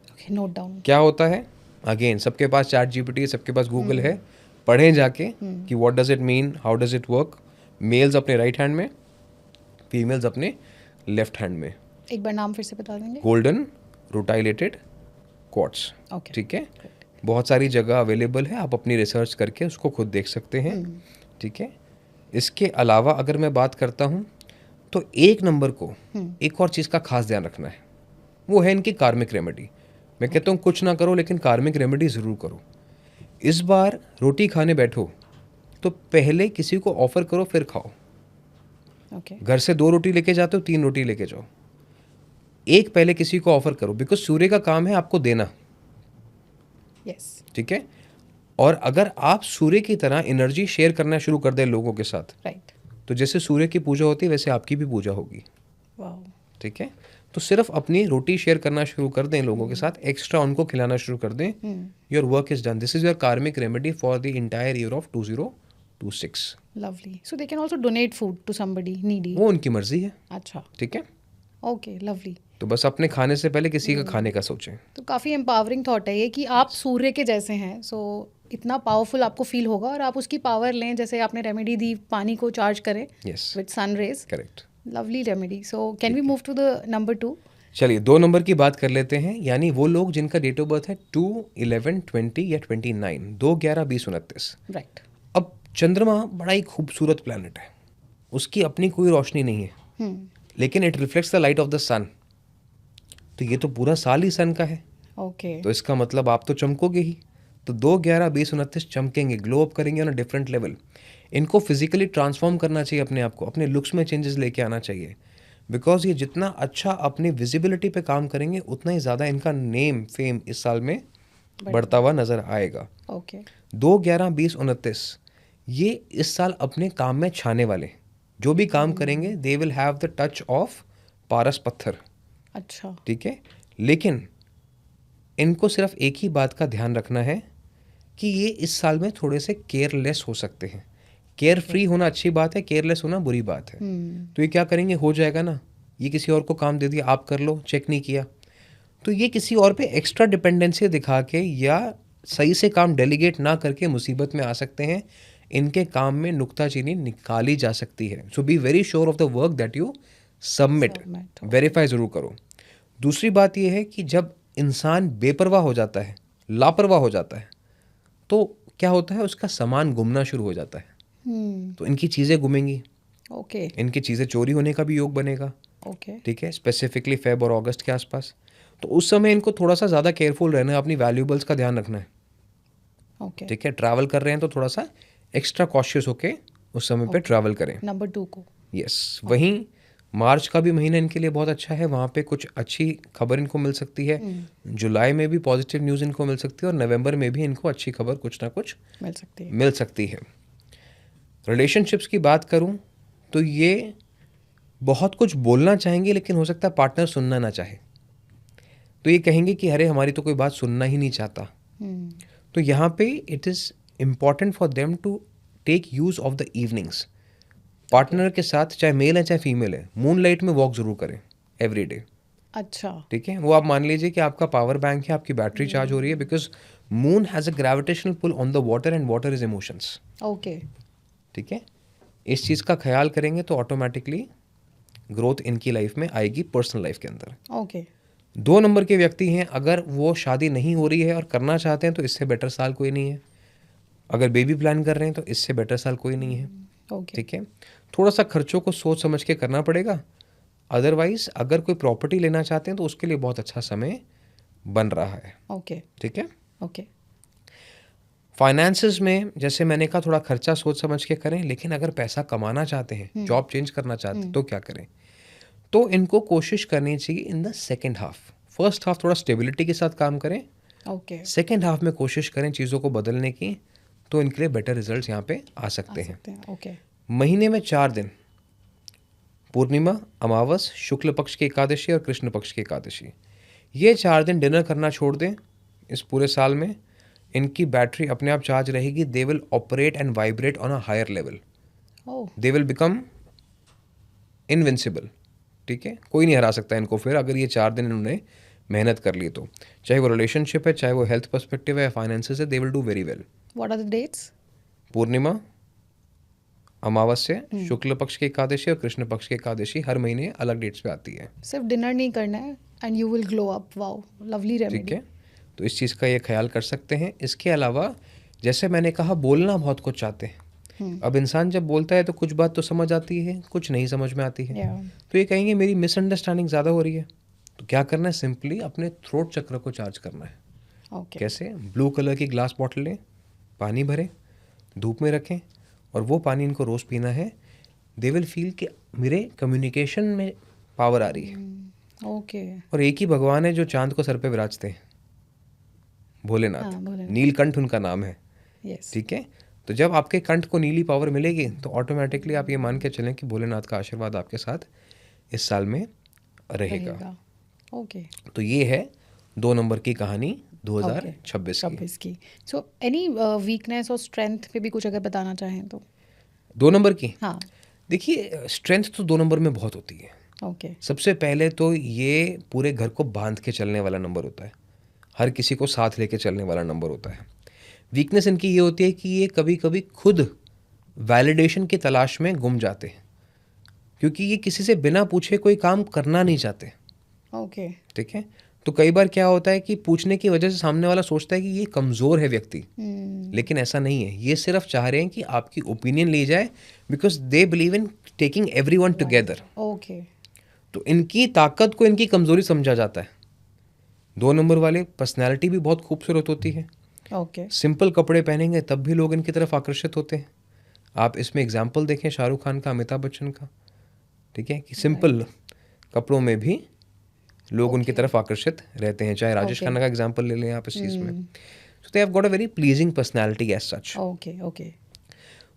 Okay note down. क्या होता है? अगेन सबके पास चैट जीपीटी है, सबके पास गूगल है, पढ़ें जाके कि what does it mean, how does it work. Males अपने राइट हैंड में, फीमेल्स अपने लेफ्ट हैंड में। एक बार नाम फिर से बता देंगे? गोल्डन रोटाइलेटेड क्वार्ट्स, ओके ठीक है। बहुत सारी जगह अवेलेबल है, आप अपनी रिसर्च करके उसको खुद देख सकते हैं, ठीक है। इसके अलावा अगर मैं बात करता हूँ तो 1 नंबर को एक और चीज़ का खास ध्यान रखना है, वो है इनकी कार्मिक रेमेडी। मैं कहता हूँ कुछ ना करो लेकिन कार्मिक रेमेडी ज़रूर करो। इस बार रोटी खाने बैठो तो पहले किसी को ऑफर करो फिर खाओ। ओके घर से 2 रोटी लेके जाते हो, 3 रोटी लेके जाओ, एक पहले किसी को ऑफर करो, बिकॉज सूर्य का काम है आपको देना, यस ठीक है। और अगर आप सूर्य की तरह एनर्जी शेयर करना शुरू कर दें लोगों के साथ, राइट तो जैसे सूर्य की पूजा होती है वैसे आपकी भी पूजा होगी, वाओ ठीक है। तो सिर्फ अपनी रोटी शेयर करना शुरू कर दें लोगों के साथ, एक्स्ट्रा उनको खिलाना शुरू कर दें, your work is done. This is your karmic remedy for the entire year of 2026। Lovely. So they can also donate food to somebody needy. वो उनकी मर्जी है, अच्छा ठीक है। Okay lovely. तो बस अपने खाने से पहले किसी का खाने का सोचें। तो काफ़ी एम्पावरिंग थॉट है ये कि आप सूर्य के जैसे हैं, सो इतना पावरफुल आपको फील होगा और आप उसकी पावर लें। जैसे आपने रेमेडी दी, पानी को चार्ज करें yes, with sun rays, correct. Lovely remedy. So can we move to the number 2? चलिए 2 नंबर की बात कर लेते हैं, यानी वो लोग जिनका डेट ऑफ बर्थ है 2, 11, 20 या 29, 2, 11, 20, 29। राइट। अब चंद्रमा बड़ा ही खूबसूरत प्लैनेट है, उसकी अपनी कोई रोशनी नहीं है, लेकिन it reflects the light of the sun. तो ये तो पूरा साल ही सन का है, ओके तो इसका मतलब आप तो चमकोगे ही। तो 2, 11, 20, 29 चमकेंगे, ग्लो अप करेंगे ऑन अ डिफरेंट लेवल। इनको फिजिकली ट्रांसफॉर्म करना चाहिए अपने आप को, अपने लुक्स में चेंजेस लेके आना चाहिए, बिकॉज ये जितना अच्छा अपनी विजिबिलिटी पे काम करेंगे उतना ही ज़्यादा इनका नेम फेम इस साल में बढ़ता हुआ नजर आएगा। ओके 2, 11, 20, 29 ये इस साल अपने काम में छाने वाले, जो भी काम करेंगे they will have the touch of पारस पत्थर, अच्छा। ठीक है। लेकिन इनको सिर्फ एक ही बात का ध्यान रखना है कि ये इस साल में थोड़े से केयरलेस हो सकते हैं। केयर फ्री होना अच्छी बात है, केयरलेस होना बुरी बात है। तो ये क्या करेंगे, हो जाएगा ना, ये किसी और को काम दे दिया, आप कर लो, चेक नहीं किया, तो ये किसी और पे एक्स्ट्रा डिपेंडेंसी दिखा के या सही से काम डेलीगेट ना करके मुसीबत में आ सकते हैं। इनके काम में नुक्ताचीनी निकाली जा सकती है। So be very sure of the work that you submit, verify ज़रूर करो। दूसरी बात यह है कि जब इंसान बेपरवाह हो जाता है, लापरवाह हो जाता है, तो क्या होता है, उसका सामान गुमना शुरू हो जाता है। तो इनकी चीज़ें गुमेंगी, ओके इनकी चीज़ें चोरी होने का भी योग बनेगा, ओके ठीक है, स्पेसिफिकली फेब और अगस्त के आसपास। तो उस समय इनको थोड़ा सा ज़्यादा केयरफुल रहना है, अपनी वैल्यूबल्स का ध्यान रखना है, ओके। ठीक है। ट्रैवल कर रहे हैं तो थोड़ा सा एक्स्ट्रा कॉशियस होके उस समय पे ट्रैवल करें। नंबर 2 को यस, वहीं मार्च का भी महीना इनके लिए बहुत अच्छा है, वहाँ पे कुछ अच्छी खबर इनको मिल सकती है। जुलाई में भी पॉजिटिव न्यूज़ इनको मिल सकती है और नवंबर में भी इनको अच्छी खबर कुछ ना कुछ मिल सकती है। रिलेशनशिप्स की बात करूँ तो ये बहुत कुछ बोलना चाहेंगे, लेकिन हो सकता है पार्टनर सुनना ना चाहे, तो ये कहेंगे कि अरे हमारी तो कोई बात सुनना ही नहीं चाहता। तो यहाँ पे it is important for them to take use of the evenings. Partner के साथ, चाहे मेल है चाहे फीमेल है, मून लाइट में वॉक ज़रूर करें एवरी डे। अच्छा, ठीक है, वो आप मान लीजिए कि आपका पावर बैंक है, आपकी बैटरी चार्ज हो रही है, because moon has a gravitational pull on the water and water is emotions. Okay ठीक है, इस चीज़ का ख्याल करेंगे तो ऑटोमेटिकली ग्रोथ इनकी लाइफ में आएगी, पर्सनल लाइफ के अंदर। ओके 2 नंबर के व्यक्ति हैं, अगर वो शादी नहीं हो रही है और करना चाहते हैं तो इससे बेटर साल कोई नहीं है। अगर बेबी प्लान कर रहे हैं तो इससे बेटर साल कोई नहीं है। ओके ठीक है, थोड़ा सा खर्चों को सोच समझ के करना पड़ेगा। अदरवाइज अगर कोई प्रॉपर्टी लेना चाहते हैं तो उसके लिए बहुत अच्छा समय बन रहा है। ओके ठीक है, ओके फाइनेंसेस में जैसे मैंने कहा थोड़ा खर्चा सोच समझ के करें, लेकिन अगर पैसा कमाना चाहते हैं, जॉब चेंज करना चाहते हैं, तो क्या करें? तो इनको कोशिश करनी चाहिए in the second half. First half थोड़ा स्टेबिलिटी के साथ काम करें, ओके सेकेंड हाफ में कोशिश करें चीज़ों को बदलने की, तो इनके लिए बेटर रिजल्ट्स यहाँ पे आ सकते हैं। ओके महीने में 4 दिन, पूर्णिमा, अमावस, शुक्ल पक्ष की एकादशी और कृष्ण पक्ष की एकादशी, ये 4 दिन डिनर करना छोड़ दें। इस पूरे साल में इनकी बैटरी अपने आप चार्ज रहेगी। They will operate and vibrate on a higher level, oh they will become invincible. ठीक है, कोई नहीं हरा सकता इनको फिर, अगर ये 4 दिन इन्होंने मेहनत कर ली तो। चाहे वो रिलेशनशिप है, चाहे वो हेल्थ पर्सपेक्टिव है या फाइनेंसेस है, they will do very well. What are the dates? पूर्णिमा, अमावस्या, शुक्ल पक्ष की एकादशी और कृष्ण पक्ष की एकादशी हर महीने अलग डेट्स पे आती है। सिर्फ डिनर नहीं करना है and you will glow up. Wow, lovely ठीक रेमेडी। है, तो इस चीज़ का ये ख्याल कर सकते हैं। इसके अलावा जैसे मैंने कहा, बोलना बहुत कुछ चाहते हैं। अब इंसान जब बोलता है तो कुछ बात तो समझ आती है, कुछ नहीं समझ में आती है। तो ये कहेंगे मेरी मिसअंडरस्टैंडिंग ज़्यादा हो रही है। तो क्या करना है, सिंपली अपने थ्रोट चक्र को चार्ज करना है। ओके कैसे? ब्लू कलर की ग्लास बॉटल लें, पानी भरें, धूप में रखें और वो पानी इनको रोज़ पीना है। दे विल फील कि मेरे कम्युनिकेशन में पावर आ रही है। ओके और एक ही भगवान है जो चांद को सर पे विराजते हैं, भोलेनाथ। हाँ, भोलेनाथ। नीलकंठ उनका नाम है। यस ठीक है, तो जब आपके कंठ को नीली पावर मिलेगी तो ऑटोमेटिकली आप ये मान के चलें कि भोलेनाथ का आशीर्वाद आपके साथ इस साल में रहेगा। ओके तो ये है 2 नंबर की कहानी 2026 की। 26 की। सो एनी वीकनेस और स्ट्रेंथ पे भी कुछ अगर बताना चाहें तो? 2 नंबर की, हाँ देखिए स्ट्रेंथ तो 2 नंबर में बहुत होती है। ओके सबसे पहले तो ये पूरे घर को बांध के चलने वाला नंबर होता है, हर किसी को साथ लेके चलने वाला नंबर होता है। वीकनेस इनकी ये होती है कि ये कभी कभी खुद वैलिडेशन की तलाश में गुम जाते हैं, क्योंकि ये किसी से बिना पूछे कोई काम करना नहीं चाहते। ओके ठीक है, तो कई बार क्या होता है कि पूछने की वजह से सामने वाला सोचता है कि ये कमज़ोर है व्यक्ति, लेकिन ऐसा नहीं है। ये सिर्फ चाह रहे हैं कि आपकी ओपिनियन ली जाए, because they believe in taking everyone together. Okay तो इनकी ताकत को इनकी कमज़ोरी समझा जाता है। 2 नंबर वाले पर्सनैलिटी भी बहुत खूबसूरत होती है। ओके सिंपल कपड़े पहनेंगे तब भी लोग इनकी तरफ आकर्षित होते हैं। आप इसमें एग्जाम्पल देखें शाहरुख खान का, अमिताभ बच्चन का। ठीक है, कि सिंपल कपड़ों में भी लोग उनकी तरफ आकर्षित रहते हैं। चाहे राजेश खन्ना का एग्जाम्पल ले लें आप इस चीज़ में। So they have got a very pleasing personality as such. Okay okay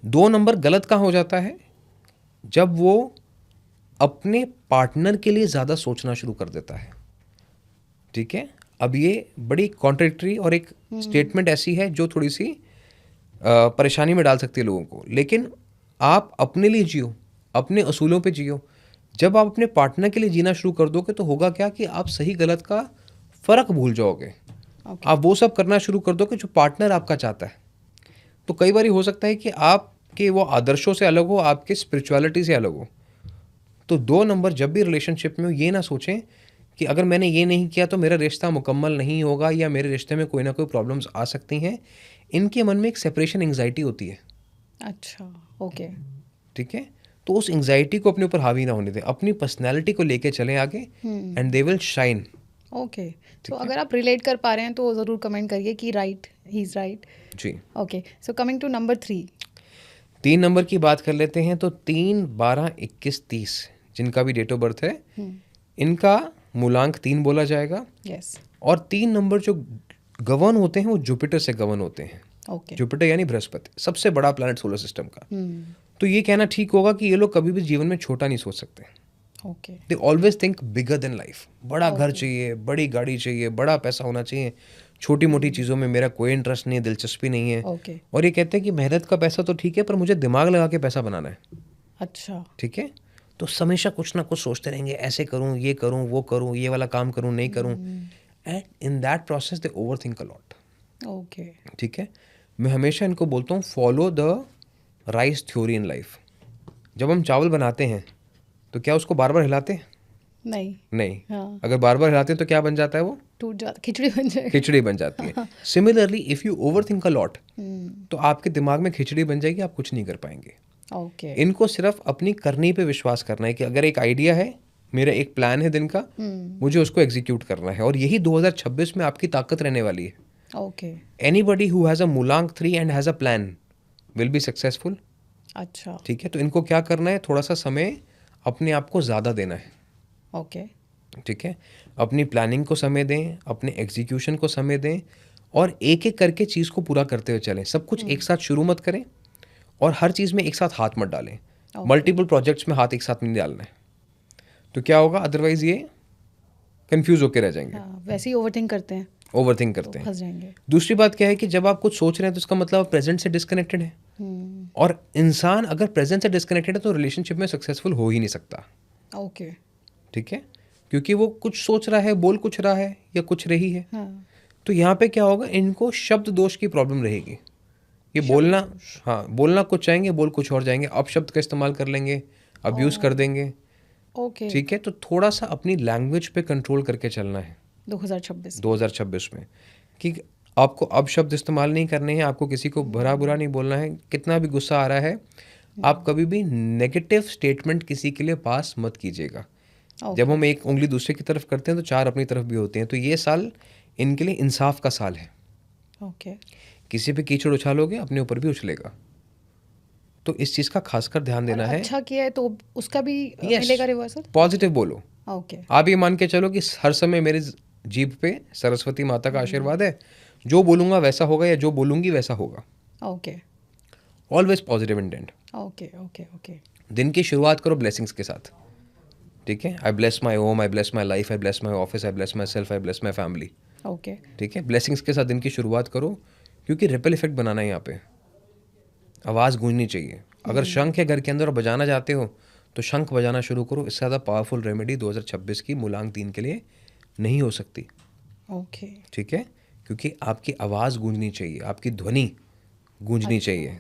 2 number गलत कहाँ हो जाता है, जब वो अपने पार्टनर के लिए ज़्यादा सोचना शुरू कर देता है। ठीक है, अब ये बड़ी कॉन्ट्रडिक्टरी और एक स्टेटमेंट ऐसी है जो थोड़ी सी परेशानी में डाल सकती है लोगों को, लेकिन आप अपने लिए जियो, अपने असूलों पे जियो। जब आप अपने पार्टनर के लिए जीना शुरू कर दोगे तो होगा क्या कि आप सही गलत का फ़र्क भूल जाओगे। आप वो सब करना शुरू कर दोगे जो पार्टनर आपका चाहता है। तो कई बार हो सकता है कि आपके वो आदर्शों से अलग हो, आपके स्पिरिचुअलिटी से अलग हो। तो 2 नंबर जब भी रिलेशनशिप में हो, ये ना सोचें कि अगर मैंने ये नहीं किया तो मेरा रिश्ता मुकम्मल नहीं होगा या मेरे रिश्ते में कोई ना कोई प्रॉब्लम्स आ सकती हैं। इनके मन में एक सेपरेशन एंग्जाइटी होती है। अच्छा, ओके। ठीक है, तो उस एंग्जाइटी को अपने ऊपर हावी ना होने दें, अपनी पर्सनैलिटी को लेके चलें आगे and they will shine. Okay, तो अगर आप रिलेट कर पा रहे हैं तो ज़रूर कमेंट करिए कि राइट, ही इज़ राइट। जी। Okay, so coming to number 3। 3 number की बात कर लेते हैं। तो 3, 12, 21, 30 जिनका भी डेट ऑफ बर्थ है, इनका मूलांक 3 बोला जाएगा। यस। और 3 नंबर जो गवर्न होते हैं वो जुपिटर से गवर्न होते हैं। ओके। जुपिटर यानी बृहस्पति, सबसे बड़ा प्लैनेट सोलर सिस्टम का। तो ये कहना ठीक होगा कि ये लोग कभी भी जीवन में छोटा नहीं सोच सकते। Okay. They always think bigger than life. बड़ा घर चाहिए, बड़ी गाड़ी चाहिए, बड़ा पैसा होना चाहिए। छोटी मोटी चीज़ों में मेरा कोई इंटरेस्ट नहीं है, दिलचस्पी नहीं है। ओके। और ये कहते हैं कि मेहनत का पैसा तो ठीक है, पर मुझे दिमाग लगा के पैसा बनाना है। अच्छा। ठीक है, तो हमेशा कुछ ना कुछ सोचते रहेंगे, ऐसे करूँ, ये करूँ, वो करूँ, ये वाला काम करूँ, नहीं करूँ। And in that process they over think a lot. Okay. ठीक है, मैं हमेशा इनको बोलता हूँ follow the rice theory in life. जब हम चावल बनाते हैं तो क्या उसको बार बार हिलाते हैं? नहीं। हाँ। अगर बार बार हिलाते हैं तो क्या बन जाता है? वो टूट जाता, खिचड़ी बन जाएगी। खिचड़ी बन जाती है। Similarly if you over think a lot तो आपके दिमाग में खिचड़ी बन जाएगी, आप कुछ नहीं कर पाएंगे। ओके। इनको सिर्फ अपनी करनी पे विश्वास करना है कि अगर एक आइडिया है, मेरा एक प्लान है दिन का, मुझे उसको एग्जीक्यूट करना है। और यही 2026 में आपकी ताकत रहने वाली है। Okay. Anybody who has a मूलांक 3 and has a plan will be successful. अच्छा। ठीक है, तो इनको क्या करना है, थोड़ा सा समय अपने आप को ज़्यादा देना है। ओके। ठीक है, अपनी प्लानिंग को समय दें, अपने एग्जीक्यूशन को समय दें और एक एक करके चीज़ को पूरा करते हुए चलें। सब कुछ एक साथ शुरू मत करें और हर चीज़ में एक साथ हाथ मत डालें। मल्टीपल प्रोजेक्ट्स में हाथ एक साथ नहीं डालना है, तो क्या होगा, अदरवाइज ये कंफ्यूज होकर रह जाएंगे। हाँ, वैसे ही ओवरथिंक करते हैं ओवरथिंक करते तो हैं। फंस जाएंगे। दूसरी बात क्या है कि जब आप कुछ सोच रहे हैं तो उसका मतलब आप प्रेजेंट से डिस्कनेक्टेड है। और इंसान अगर प्रेजेंट से डिस्कनेक्टेड है तो रिलेशनशिप में सक्सेसफुल हो ही नहीं सकता। ओके। ठीक है, क्योंकि वो कुछ सोच रहा है, बोल कुछ रहा है या कुछ रही है। हाँ। तो यहाँ पे क्या होगा, इनको शब्द दोष की प्रॉब्लम रहेगी। ये बोलना, हाँ बोलना कुछ चाहेंगे, बोल कुछ और जाएंगे, अपशब्द का इस्तेमाल कर लेंगे, अब्यूज कर देंगे। ओके। ठीक है, तो थोड़ा सा अपनी लैंग्वेज पे कंट्रोल करके चलना है 2026 में कि आपको अपशब्द इस्तेमाल नहीं करने हैं, आपको किसी को भरा बुरा नहीं बोलना है। कितना भी गुस्सा आ रहा है, आप कभी भी नेगेटिव स्टेटमेंट किसी के लिए पास मत कीजिएगा। जब हम एक उंगली दूसरे की तरफ करते हैं तो 4 अपनी तरफ भी होते हैं। तो ये साल इनके लिए इंसाफ का साल है। ओके। किसी पे कीचड़ उछालोगे, अपने ऊपर भी उछलेगा। तो इस चीज़ का खासकर ध्यान देना है। अच्छा किया है तो उसका भी मिलेगा रिवर्सल। पॉजिटिव बोलो। ओके। आप ये मान के चलो कि हर समय मेरे जीभ पे सरस्वती माता का आशीर्वाद है, जो बोलूँगा वैसा होगा या जो बोलूँगी वैसा होगा। Okay. Always positive intent. Okay. Okay. Okay. दिन की शुरुआत करो ब्लेसिंग्स के साथ। ठीक है, आई bless my home, I bless my life, I bless my office, I bless my self, I bless my family. Okay. ठीक है, ब्लेसिंग्स के साथ दिन की शुरुआत करो, क्योंकि रिपल इफेक्ट बनाना है यहाँ पे। आवाज़ गूंजनी चाहिए। अगर शंख है घर के अंदर और बजाना चाहते हो तो शंख बजाना शुरू करो। इससे ज़्यादा पावरफुल रेमेडी 2026 की मूलांक 3 के लिए नहीं हो सकती। ओके। ठीक है, क्योंकि आपकी आवाज़ गूंजनी चाहिए, आपकी ध्वनि गूंजनी चाहिए।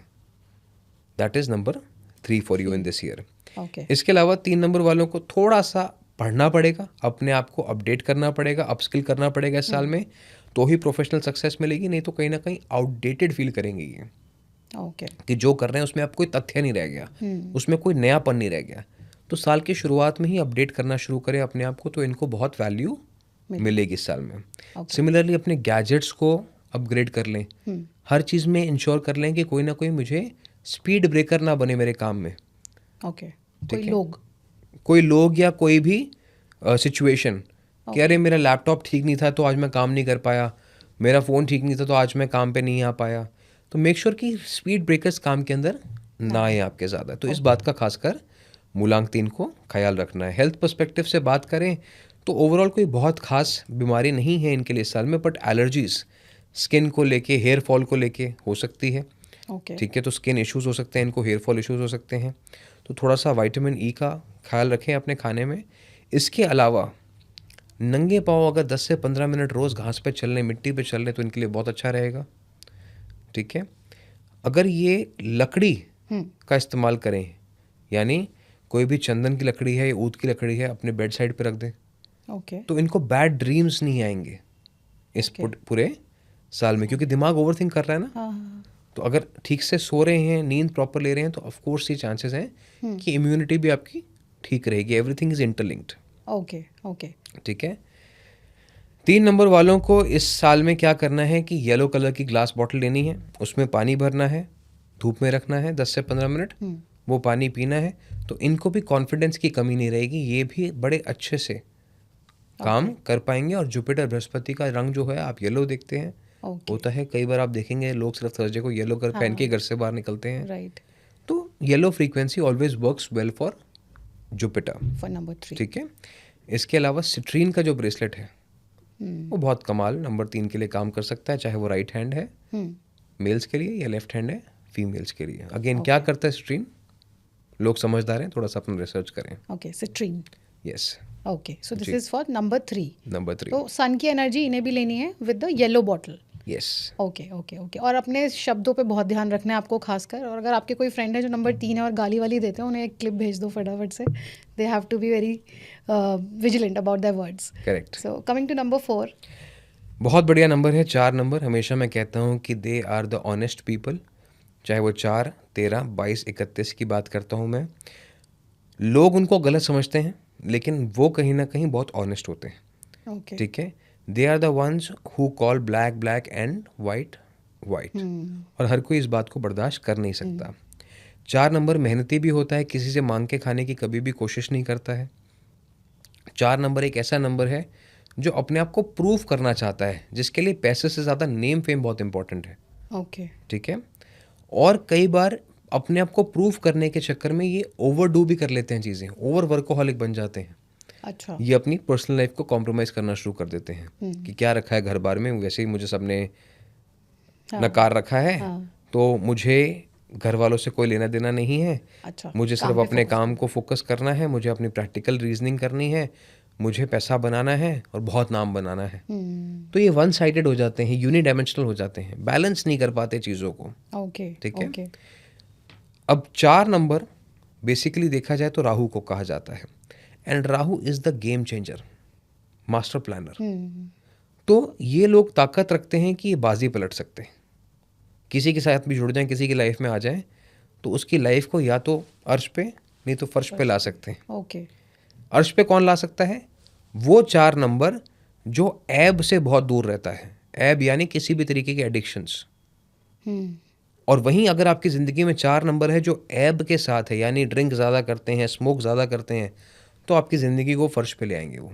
That is number 3 for you in this year. Okay. इसके अलावा 3 नंबर वालों को थोड़ा सा पढ़ना पड़ेगा, अपने आप को अपडेट करना पड़ेगा, अपस्किल करना पड़ेगा इस साल में, तो ही प्रोफेशनल सक्सेस मिलेगी। नहीं तो कहीं ना कहीं आउटडेटेड फील करेंगे ये, ओके। कि जो कर रहे हैं उसमें अब कोई तथ्य नहीं रह गया, उसमें कोई नयापन नहीं रह गया। तो साल की शुरुआत में ही अपडेट करना शुरू करें अपने आप को, तो इनको बहुत वैल्यू मिलेगी इस साल में। सिमिलरली अपने गैजेट्स को अपग्रेड कर लें। हर चीज़ में इंश्योर कर लें कि कोई ना कोई मुझे स्पीड ब्रेकर ना बने मेरे काम में। ओके। कोई लोग या कोई भी सिचुएशन कि अरे मेरा लैपटॉप ठीक नहीं था तो आज मैं काम नहीं कर पाया, मेरा फ़ोन ठीक नहीं था तो आज मैं काम पे नहीं आ पाया। तो मेक श्योर कि स्पीड ब्रेकर्स काम के अंदर ना आए आपके ज़्यादा। तो इस बात का खासकर मूलांक 3 को ख्याल रखना है। हेल्थ पर्सपेक्टिव से बात करें तो ओवरऑल कोई बहुत खास बीमारी नहीं है इनके लिए इस साल में, बट एलर्जीज स्किन को लेके, हेयर फॉल को लेके हो सकती है। ओके। ठीक है, तो स्किन इश्यूज हो सकते हैं इनको, हेयर फॉल इश्यूज हो सकते हैं, तो थोड़ा सा विटामिन ई का ख्याल रखें अपने खाने में। इसके अलावा नंगे पाँव अगर 10 से 15 मिनट रोज़ घास पे चलने, मिट्टी पे चलने, तो इनके लिए बहुत अच्छा रहेगा। ठीक है, अगर ये लकड़ी का इस्तेमाल करें, यानी कोई भी चंदन की लकड़ी है या ऊद की लकड़ी है, अपने बेड साइड पे रख दें, ओके। तो इनको बैड ड्रीम्स नहीं आएंगे इस पूरे साल में, क्योंकि दिमाग ओवरथिंक कर रहा है ना। हाँ। तो अगर ठीक से सो रहे हैं, नींद प्रॉपर ले रहे हैं, तो ऑफ कोर्स ये चांसेस हैं कि इम्यूनिटी भी आपकी ठीक रहेगी। Everything is interlinked. Okay. Okay. ठीक है, 3 नंबर वालों को इस साल में क्या करना है कि येलो कलर की ग्लास बॉटल लेनी है, उसमें पानी भरना है, धूप में रखना है 10 से 15 मिनट, वो पानी पीना है। तो इनको भी कॉन्फिडेंस की कमी नहीं रहेगी, ये भी बड़े अच्छे से काम कर पाएंगे। और जुपिटर बृहस्पति का रंग जो है आप येलो देखते हैं, होता है कई बार आप देखेंगे लोग सिर्फ थर्सडे को येलो कर पहन के घर से बाहर निकलते हैं। राइट। तो yellow frequency always works well for Jupiter. For number 3। ठीक है, इसके अलावा सिट्रीन का जो ब्रेसलेट है वो बहुत कमाल नंबर 3 के लिए काम कर सकता है, चाहे वो राइट हैंड है मेल्स के लिए या लेफ्ट हैंड है फीमेल्स के लिए। अगेन क्या करता है सिट्रीन, लोग समझदार हैं, थोड़ा सा अपना रिसर्च करें। Okay, citrine. Yes. Okay, so this is for number 3। Number 3। तो सन की एनर्जी इन्हें भी लेनी है with the yellow bottle. Yes. Okay. Okay. Okay. और अपने शब्दों पे बहुत ध्यान रखना है आपको खासकर। और अगर आपके कोई फ्रेंड है जो नंबर 3 है और गाली वाली देते हैं, उन्हें एक क्लिप भेज दो फटाफट से। They have to be very vigilant about their words. Correct. So coming to number 4। बहुत बढ़िया नंबर है 4 नंबर। हमेशा मैं कहता हूँ कि they are the honest people, चाहे वो 4, 13, 22, 31 की बात करता हूँ मैं। लोग उनको गलत समझते हैं, लेकिन वो कहीं ना कहीं बहुत ऑनेस्ट होते हैं। ओके। ठीक है, they are the ones who call black black and white white, और हर कोई इस बात को बर्दाश्त कर नहीं सकता। 4 नंबर मेहनती भी होता है, किसी से मांग के खाने की कभी भी कोशिश नहीं करता है। 4 नंबर एक ऐसा नंबर है जो अपने आप को प्रूव करना चाहता है, जिसके लिए पैसे से ज़्यादा नेम फेम बहुत इंपॉर्टेंट है। ओके। ठीक है, और कई बार अपने आप को प्रूव करने के चक्कर में ये ओवरडू भी कर लेते हैं चीज़ें, ओवर वर्कोहॉलिक बन जाते हैं। अच्छा। ये अपनी पर्सनल लाइफ को कॉम्प्रोमाइज़ करना शुरू कर देते हैं कि क्या रखा है घर बार में, वैसे ही मुझे सबने नकार रखा है, तो मुझे घर वालों से कोई लेना देना नहीं है। अच्छा, मुझे सिर्फ अपने काम को फोकस करना है, मुझे अपनी प्रैक्टिकल रीजनिंग करनी है, मुझे पैसा बनाना है और बहुत नाम बनाना है। तो ये वन साइडेड हो जाते हैं, यूनिडायमेंशनल हो जाते हैं, बैलेंस नहीं कर पाते चीज़ों को। ओके। ठीक है। ओके। अब 4 नंबर बेसिकली देखा जाए तो राहु को कहा जाता है, and Rahu is the game changer, master planner. तो ये लोग ताकत रखते हैं कि ये बाजी पलट सकते हैं, किसी के साथ भी जुड़ जाएं, किसी की लाइफ में आ जाएं, तो उसकी लाइफ को या तो अर्श पे नहीं तो फर्श पे ला सकते हैं। ओके। अर्श पे कौन ला सकता है? वो 4 नंबर जो ऐब से बहुत दूर रहता है। ऐब यानी किसी भी तरीके के एडिक्शंस। और वहीं अगर आपकी ज़िंदगी में 4 नंबर है जो ऐब के साथ है, यानी ड्रिंक ज़्यादा करते हैं, स्मोक ज़्यादा करते हैं, तो आपकी ज़िंदगी को फर्श पे ले आएंगे वो।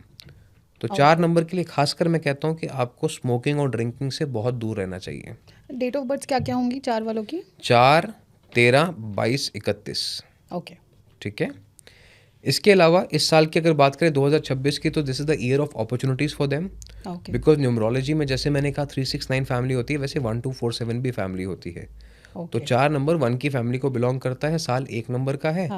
तो 4 नंबर के लिए खासकर मैं कहता हूँ कि आपको स्मोकिंग और ड्रिंकिंग से बहुत दूर रहना चाहिए। डेट ऑफ बर्थ क्या क्या होंगी 4 वालों की? 4, 13, 22, 31। ओके। ठीक है, इसके अलावा इस साल की अगर बात करें 2026 की, तो this is the year of opportunities for them, okay. Because numerology में जैसे मैंने कहा 369 फैमिली होती है, वैसे 1247 भी फैमिली होती है। तो 4 नंबर 1 की फैमिली को बिलोंग करता है, साल 1 नंबर का है।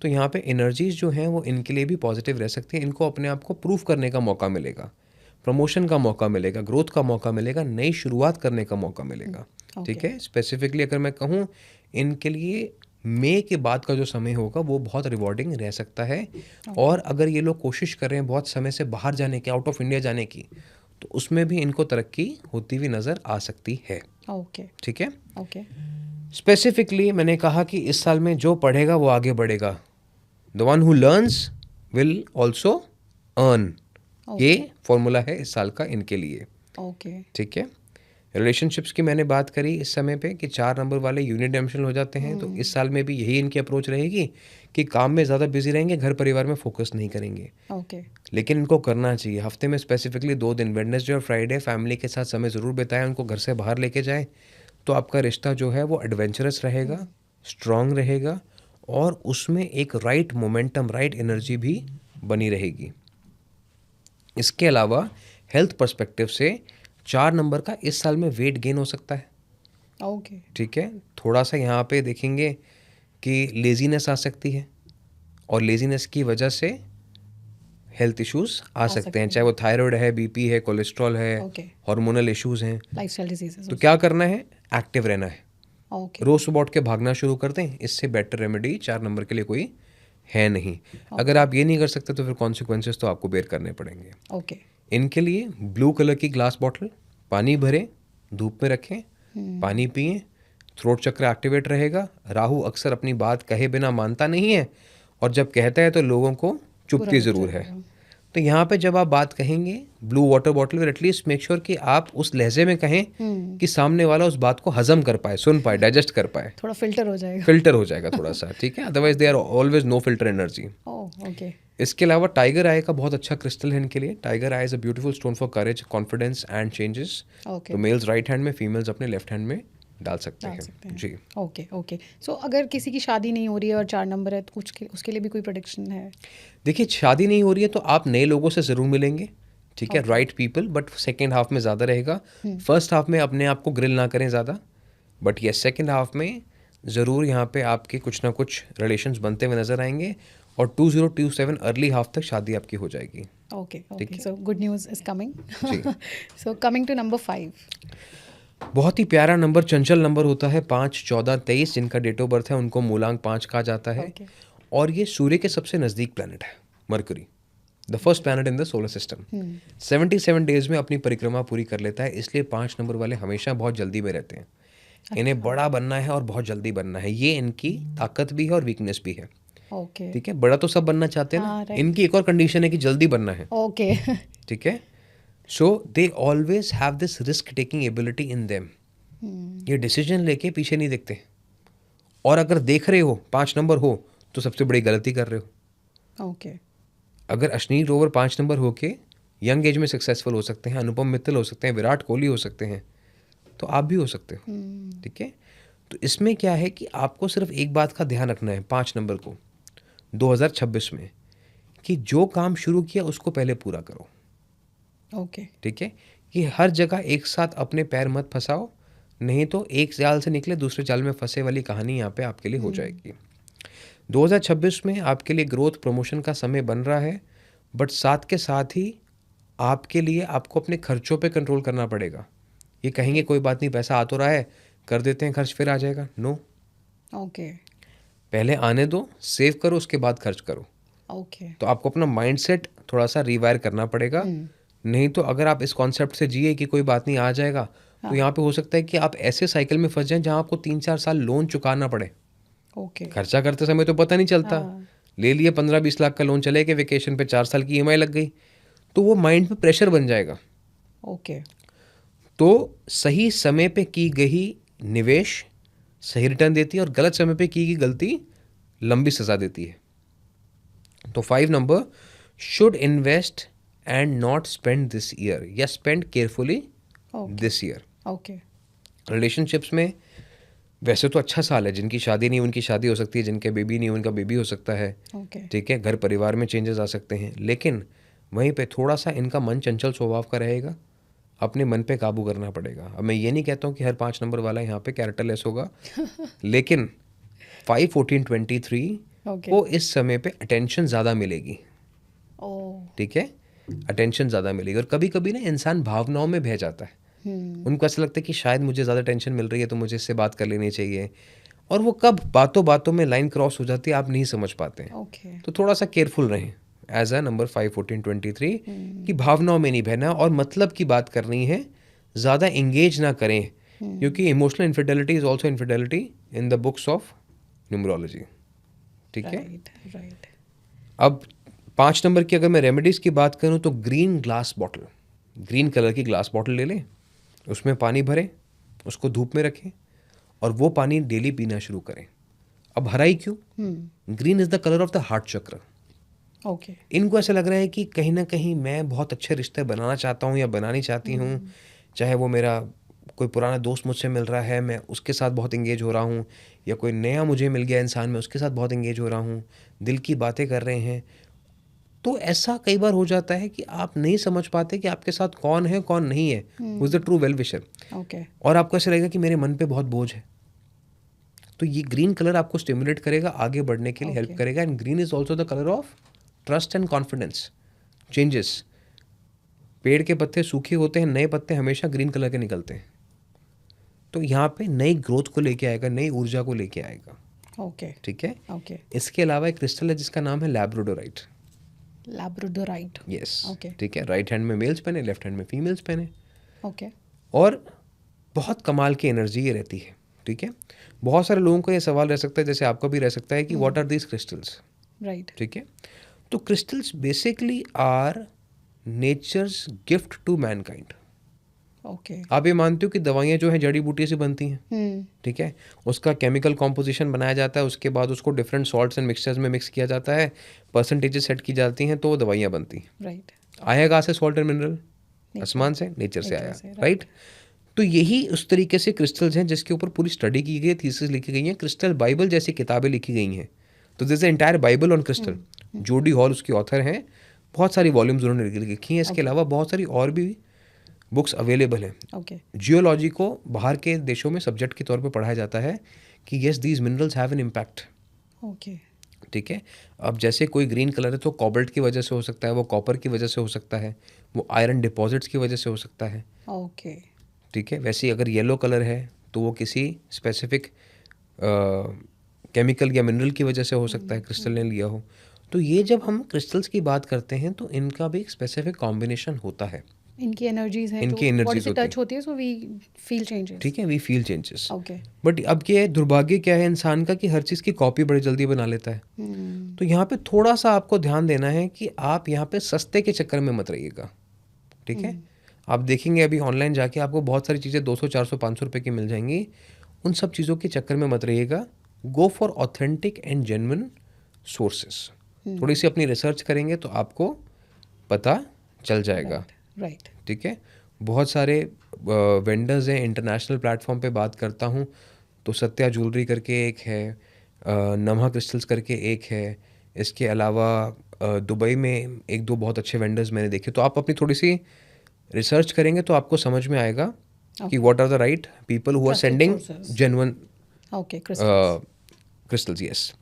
तो यहाँ पे एनर्जीज जो हैं वो इनके लिए भी पॉजिटिव रह सकती हैं। इनको अपने आप को प्रूव करने का मौका मिलेगा, प्रमोशन का मौका मिलेगा, ग्रोथ का मौका मिलेगा, नई शुरुआत करने का मौका मिलेगा। ठीक है, स्पेसिफिकली अगर मैं कहूँ इनके लिए मई के बाद का जो समय होगा वो बहुत रिवॉर्डिंग रह सकता है। और अगर ये लोग कोशिश कर रहे हैं बहुत समय से बाहर जाने की, आउट ऑफ इंडिया जाने की, तो उसमें भी इनको तरक्की होती हुई नज़र आ सकती है। ओके। ठीक है। ओके। स्पेसिफिकली मैंने कहा कि इस साल में जो पढ़ेगा वो आगे बढ़ेगा। The one who learns will also earn, ये फॉर्मूला है इस साल का इनके लिए। ओके। ठीक है, रिलेशनशिप्स की मैंने बात करी इस समय पे कि 4 नंबर वाले यूनिडायमेंशनल हो जाते हैं। तो इस साल में भी यही इनकी अप्रोच रहेगी कि काम में ज़्यादा बिजी रहेंगे, घर परिवार में फोकस नहीं करेंगे। ओके। लेकिन इनको करना चाहिए, हफ्ते में स्पेसिफिकली 2 दिन, वेडनेसडे और फ्राइडे, फैमिली के साथ समय ज़रूर बिताएं, उनको घर से बाहर लेके जाएं। तो आपका रिश्ता जो है वो एडवेंचरस रहेगा, स्ट्रॉन्ग रहेगा और उसमें एक राइट मोमेंटम, राइट एनर्जी भी बनी रहेगी। इसके अलावा हेल्थ पर्सपेक्टिव से 4 नंबर का इस साल में वेट गेन हो सकता है। ओके। ठीक है, थोड़ा सा यहाँ पे देखेंगे कि लेजीनेस आ सकती है और लेजीनेस की वजह से हेल्थ इश्यूज आ सकते हैं, चाहे वो थायराइड है, बीपी है, कोलेस्ट्रॉल है, ओके। हार्मोनल इश्यूज हैं। Lifestyle diseases. तो क्या करना है, एक्टिव रहना है। ओके। रोज सुबह उठ के भागना शुरू कर दें, इससे बेटर रेमेडी 4 नंबर के लिए कोई है नहीं। अगर आप ये नहीं कर सकते तो फिर कॉन्सिक्वेंसेस तो आपको बेयर करने पड़ेंगे। ओके। इनके लिए ब्लू कलर की ग्लास बॉटल, पानी भरें, धूप में रखें, पानी पिएं, थ्रोट चक्र एक्टिवेट रहेगा। राहु अक्सर अपनी बात कहे बिना मानता नहीं है और जब कहता है तो लोगों को चुपती ज़रूर है। तो यहाँ पे जब आप बात कहेंगे ब्लू वाटर बॉटल में, एटलीस्ट मेक श्योर कि आप उस लहजे में कहें कि सामने वाला उस बात को हजम कर पाए, सुन पाए, डाइजेस्ट कर पाए। थोड़ा फिल्टर हो जाएगा। फिल्टर हो जाएगा थोड़ा सा, ठीक है। Otherwise they are always no filter energy. Okay. इसके अलावा टाइगर आई का बहुत अच्छा क्रिस्टल है इनके लिए। Tiger I is a beautiful stone for courage, confidence and changes. Okay. तो मेल्स राइट हैंड में, फीमेल्स अपने लेफ्ट हैंड में डाल सकते डाल हैं। सकते हैं। जी। ओके। ओके। सो अगर किसी की शादी नहीं हो रही है और 4 नंबर है तो उसके लिए भी कोई प्रेडिक्शन है? देखिए, शादी नहीं हो रही है तो आप नए लोगों से ज़रूर मिलेंगे, ठीक है, right people, but second half में ज़्यादा रहेगा। फर्स्ट हाफ में अपने आप को ग्रिल ना करें ज़्यादा, बट ये सेकेंड हाफ में ज़रूर यहाँ पे आपके कुछ ना कुछ रिलेशंस बनते हुए नजर आएंगे और 2027 अर्ली हाफ तक शादी आपकी हो जाएगी। Okay. Okay. So good news is coming. जी। So coming to number 5। बहुत ही प्यारा नंबर, चंचल नंबर होता है 5, 14, 23। जिनका डेट ऑफ बर्थ है उनको मूलांक 5 कहा जाता है। Okay. और ये सूर्य के सबसे नज़दीक प्लैनेट है, mercury, the first planet in the solar system. 77 days में अपनी परिक्रमा पूरी कर लेता है, इसलिए 5 नंबर वाले हमेशा बहुत जल्दी में रहते हैं। इन्हें बड़ा बनना है और बहुत जल्दी बनना है, ये इनकी ताकत भी है और वीकनेस भी है। ओके। ठीक है, बड़ा तो सब बनना चाहते हैं ना, इनकी एक और कंडीशन है कि जल्दी बनना है। ओके। ठीक है, so they always have this risk taking ability in them. ये डिसीजन लेके पीछे नहीं देखते, और अगर देख रहे हो 5 नंबर हो तो सबसे बड़ी गलती कर रहे हो। ओके। अगर अश्नीर रोवर 5 नंबर होके यंग एज में सक्सेसफुल हो सकते हैं, अनुपम मित्तल हो सकते हैं, विराट कोहली हो सकते हैं, तो आप भी हो सकते हो। ठीक है, तो इसमें क्या है कि आपको सिर्फ एक बात का ध्यान रखना है 5 नंबर को 2026 में, कि जो काम शुरू किया उसको पहले पूरा करो। ओके। ठीक है, कि हर जगह एक साथ अपने पैर मत फंसाओ, नहीं तो एक जाल से निकले दूसरे जाल में फंसे वाली कहानी यहाँ पे आपके लिए हो जाएगी। 2026 में आपके लिए ग्रोथ प्रमोशन का समय बन रहा है, बट साथ के साथ ही आपके लिए आपको अपने खर्चों पे कंट्रोल करना पड़ेगा। ये कहेंगे कोई बात नहीं, पैसा आ तो रहा है, कर देते हैं, खर्च फिर आ जाएगा। No, okay. पहले आने दो, सेव करो, उसके बाद खर्च करो। ओके। तो आपको अपना माइंडसेट थोड़ा सा रिवायर करना पड़ेगा। नहीं तो अगर आप इस कॉन्सेप्ट से जिए कि कोई बात नहीं आ जाएगा, तो यहाँ पे हो सकता है कि आप ऐसे साइकिल में फंस जाएं जहाँ आपको 3-4 साल लोन चुकाना पड़े। ओके। खर्चा करते समय तो पता नहीं चलता, ले लिए 15-20 लाख का लोन, चले गए वेकेशन पे, 4 साल की ईएमआई लग गई, तो वो माइंड पे प्रेशर बन जाएगा। ओके। तो सही समय पे की गई निवेश सही रिटर्न देती है और गलत समय पे की गई गलती लंबी सजा देती है। तो 5 number should invest and not spend this year, या spend carefully this year. Okay. Relationships में वैसे तो अच्छा साल है, जिनकी शादी नहीं उनकी शादी हो सकती है, जिनके बेबी नहीं उनका बेबी हो सकता है। ओके। ठीक है, घर परिवार में चेंजेस आ सकते हैं, लेकिन वहीं पे थोड़ा सा इनका मन चंचल स्वभाव का रहेगा, अपने मन पे काबू करना पड़ेगा। अब मैं ये नहीं कहता हूँ कि हर 5 नंबर वाला यहाँ पे कैरेक्टरलेस होगा, लेकिन 5, 14, 23 को इस समय पे अटेंशन ज़्यादा मिलेगी। ठीक है, अटेंशन ज़्यादा मिलेगी। और कभी कभी ना इंसान भावनाओं में बह जाता है, उनको ऐसा लगता है कि शायद मुझे ज़्यादा टेंशन मिल रही है तो मुझे इससे बात कर लेनी चाहिए, और वो कब बातों बातों में लाइन क्रॉस हो जाती है आप नहीं समझ पाते हैं। ओके। तो थोड़ा सा केयरफुल रहें एज अ नंबर 5, 14, 23 कि भावनाओं में नहीं बहना और मतलब की बात करनी है, ज़्यादा इंगेज ना करें, क्योंकि emotional infidelity is also infidelity in the books of numerology. ठीक है, राइट। अब 5 नंबर की अगर मैं रेमेडीज़ की बात करूं तो green glass bottle, green colour की ग्लास बॉटल ले लें, उसमें पानी भरें, उसको धूप में रखें और वो पानी डेली पीना शुरू करें। अब हरा ही क्यों? Green is the colour of the heart चक्र। ओके। इनको ऐसा लग रहा है कि कहीं ना कहीं मैं बहुत अच्छे रिश्ते बनाना चाहता हूँ या बनानी चाहती हूँ, चाहे वो मेरा कोई पुराना दोस्त मुझसे मिल रहा है, मैं उसके साथ बहुत इंगेज हो रहा हूँ, या कोई नया मुझे मिल गया इंसान, मैं उसके साथ बहुत इंगेज हो रहा हूँ, दिल की बातें कर रहे हैं, तो ऐसा कई बार हो जाता है कि आप नहीं समझ पाते कि आपके साथ कौन है कौन नहीं है, who is the true well wisher. Okay, और आपको ऐसा लगेगा कि मेरे मन पे बहुत बोझ है। तो ये ग्रीन कलर आपको स्टिमुलेट करेगा, आगे बढ़ने के लिए हेल्प करेगा। And green is also the colour of trust and confidence, changes. पेड़ के पत्ते सूखे होते हैं, नए पत्ते हमेशा ग्रीन कलर के निकलते हैं। तो यहाँ पे नई ग्रोथ को लेके आएगा, नई ऊर्जा को लेके आएगा। ओके, ठीक है। ओके। इसके अलावा एक क्रिस्टल है जिसका नाम है लैब्राडोराइट। लैब्राडोराइट, यस, ओके, ठीक है। राइट हैंड में मेल्स पहने, लेफ्ट हैंड में फीमेल्स पहने, ओके, और बहुत कमाल की एनर्जी ये रहती है। ठीक है। बहुत सारे लोगों को ये सवाल रह सकता है, जैसे आपका भी रह सकता है, कि what are these crystals. Right, ठीक है। तो crystals basically are nature's gift to mankind. Okay, आप ये मानते हो कि दवाइयाँ जो हैं जड़ी बूटी से बनती हैं, ठीक है, उसका केमिकल कॉम्पोजिशन बनाया जाता है, उसके बाद उसको डिफरेंट सॉल्ट्स एंड मिक्सचर्स में मिक्स किया जाता है, परसेंटेजेस सेट की जाती हैं, तो वो दवाइयाँ बनती हैं। राइट, आया कहाँ से सॉल्ट एंड मिनरल? आसमान से, नेचर से आया, राइट। तो यही उस तरीके से क्रिस्टल्स हैं जिसके ऊपर पूरी स्टडी की गई, थीसिस लिखी गई हैं, क्रिस्टल बाइबल जैसी किताबें लिखी गई हैं। तो this is entire Bible on crystal. जोडी हॉल उसकी ऑथर हैं, बहुत सारी वॉल्यूम्स उन्होंने लिखी हैं। इसके अलावा बहुत सारी और भी बुक्स अवेलेबल हैं। ओके, जियोलॉजी को बाहर के देशों में सब्जेक्ट के तौर पे पढ़ाया जाता है कि yes these minerals have an impact. Okay, ठीक है। अब जैसे कोई ग्रीन कलर है तो कोबाल्ट की वजह से हो सकता है, वो कॉपर की वजह से हो सकता है, वो आयरन डिपॉजिट्स की वजह से हो सकता है। ओके, ठीक है। वैसे ही अगर येलो कलर है तो वो किसी स्पेसिफिक केमिकल या मिनरल की वजह से हो सकता है, क्रिस्टल ने लिया हो। तो ये जब हम क्रिस्टल्स की बात करते हैं तो इनका भी एक स्पेसिफिक कॉम्बिनेशन होता है। इनकी एनर्जीज हैं, इनकी जो बॉडी energies से होती टच होती है, सो वी फील चेंजेस। ठीक है, we feel changes. Okay, but अब ये दुर्भाग्य क्या है इंसान का कि हर चीज़ की कॉपी बड़ी जल्दी बना लेता है। तो यहाँ पे थोड़ा सा आपको ध्यान देना है कि आप यहाँ पे सस्ते के चक्कर में मत रहिएगा। ठीक है। आप देखेंगे अभी ऑनलाइन जाके आपको बहुत सारी चीज़ें 200, 400, 500 रुपये की मिल जाएंगी। उन सब चीज़ों के चक्कर में मत रहिएगा। Go for authentic and genuine sources. थोड़ी सी अपनी रिसर्च करेंगे तो आपको पता चल जाएगा। राइट, ठीक है। बहुत सारे वेंडर्स हैं, इंटरनेशनल प्लेटफॉर्म पे बात करता हूँ तो सत्या ज्वेलरी करके एक है, नमा क्रिस्टल्स करके एक है। इसके अलावा दुबई में एक दो बहुत अच्छे वेंडर्स मैंने देखे। तो आप अपनी थोड़ी सी रिसर्च करेंगे तो आपको समझ में आएगा कि what are the right people who are sending genuine okay, crystals. Yes.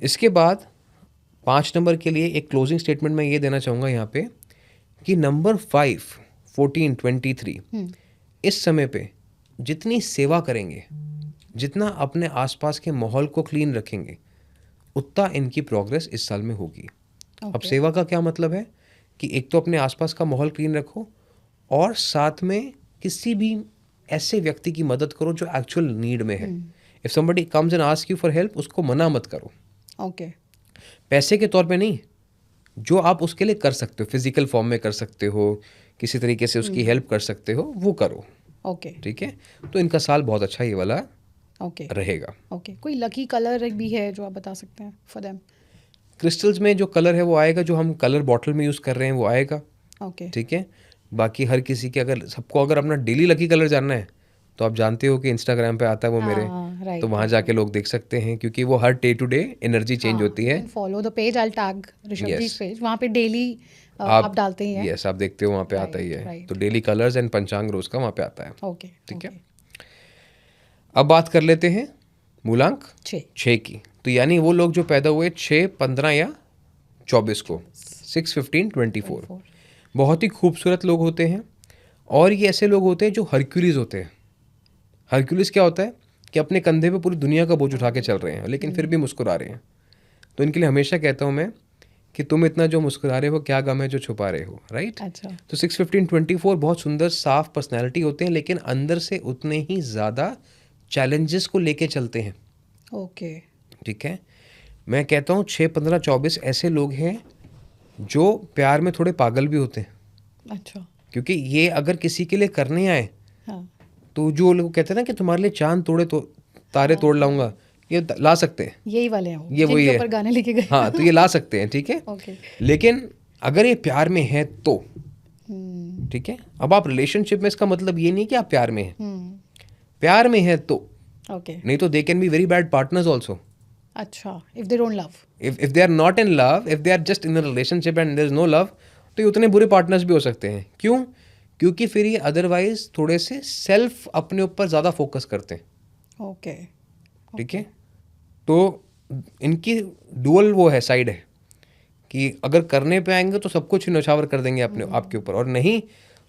इसके बाद 5 नंबर के लिए एक क्लोजिंग स्टेटमेंट मैं ये देना चाहूँगा यहाँ पे कि नंबर 5, 14, 23 इस समय पे जितनी सेवा करेंगे, जितना अपने आसपास के माहौल को क्लीन रखेंगे, उतना इनकी प्रोग्रेस इस साल में होगी। अब सेवा का क्या मतलब है कि एक तो अपने आसपास का माहौल क्लीन रखो और साथ में किसी भी ऐसे व्यक्ति की मदद करो जो एक्चुअल नीड में है। If somebody comes and ask you for help, उसको मना मत करो। ओके, पैसे के तौर पे नहीं, जो आप उसके लिए कर सकते हो, फिजिकल फॉर्म में कर सकते हो, किसी तरीके से उसकी हेल्प कर सकते हो, वो करो। ओके, ठीक है। तो इनका साल बहुत अच्छा ये वाला ओके, रहेगा। ओके। कोई लकी कलर भी है जो आप बता सकते हैं फॉर देम? क्रिस्टल्स में जो कलर है वो आएगा, जो हम कलर बॉटल में यूज़ कर रहे हैं वो आएगा। ओके, ठीक है। बाकी हर किसी के अगर सबको अगर अपना डेली लकी कलर जानना है तो आप जानते हो कि इंस्टाग्राम पे आता है वो मेरे, राइट, तो वहाँ जाके लोग देख सकते हैं क्योंकि वो हर day to day energy change होती है। Follow the page, I tag Rishabh ji Yes. Page, वहाँ पे डेली आप डालते ही हैं। यस, आप देखते हो वहाँ पे आता ही है। right. तो डेली कलर्स एंड पंचांग रोज का वहाँ पे आता है। ओके, ठीक है। अब बात कर लेते हैं मूलांक 6 की। तो यानी वो लोग जो पैदा हुए 6, 15 या 24 को, 6, 15, 24, बहुत ही खूबसूरत लोग होते हैं। और ये ऐसे लोग होते हैं जो हरक्यूलिस होते हैं। हरक्यूलिस क्या होता है कि अपने कंधे पे पूरी दुनिया का बोझ उठा के चल रहे हैं लेकिन फिर भी मुस्कुरा रहे हैं। तो इनके लिए हमेशा कहता हूँ मैं कि तुम इतना जो मुस्कुरा रहे हो, क्या गम है जो छुपा रहे हो, राइट। अच्छा, तो 6, 15, 24 बहुत सुंदर साफ पर्सनैलिटी होते हैं लेकिन अंदर से उतने ही ज़्यादा चैलेंजेस को लेके चलते हैं। ओके, ठीक है। मैं कहता हूँ 6, 15, 24 ऐसे लोग हैं जो प्यार में थोड़े पागल भी होते हैं। अच्छा, क्योंकि ये अगर किसी के लिए करने आए हाँ, तो जो लोग कहते हैं ना कि तुम्हारे लिए चांद तोड़े तो तारे तोड़ लाऊंगा, ये ला सकते हैं। यही वाले हैं वो, ये वही जिनके है। ऊपर गाने लिखे गए। हाँ, तो ये ला सकते हैं। ठीक है। ओके, लेकिन अगर ये प्यार में है तो ठीक है। अब आप रिलेशनशिप में, इसका मतलब ये नहीं कि आप प्यार में हैं, प्यार में है तो ओके, नहीं तो they can be very bad partners also. अच्छा, if they don't love, if they are not in love, if they are just in a relationship and there is no love, तो ये उतने बुरे पार्टनर्स भी हो सकते हैं। क्यों? क्योंकि फिर ये अदरवाइज थोड़े से सेल्फ अपने ऊपर ज़्यादा फोकस करते हैं। ओके, ठीक है। तो इनकी डुअल वो है, साइड है कि अगर करने पे आएंगे तो सब कुछ नौछावर कर देंगे अपने आपके ऊपर, और नहीं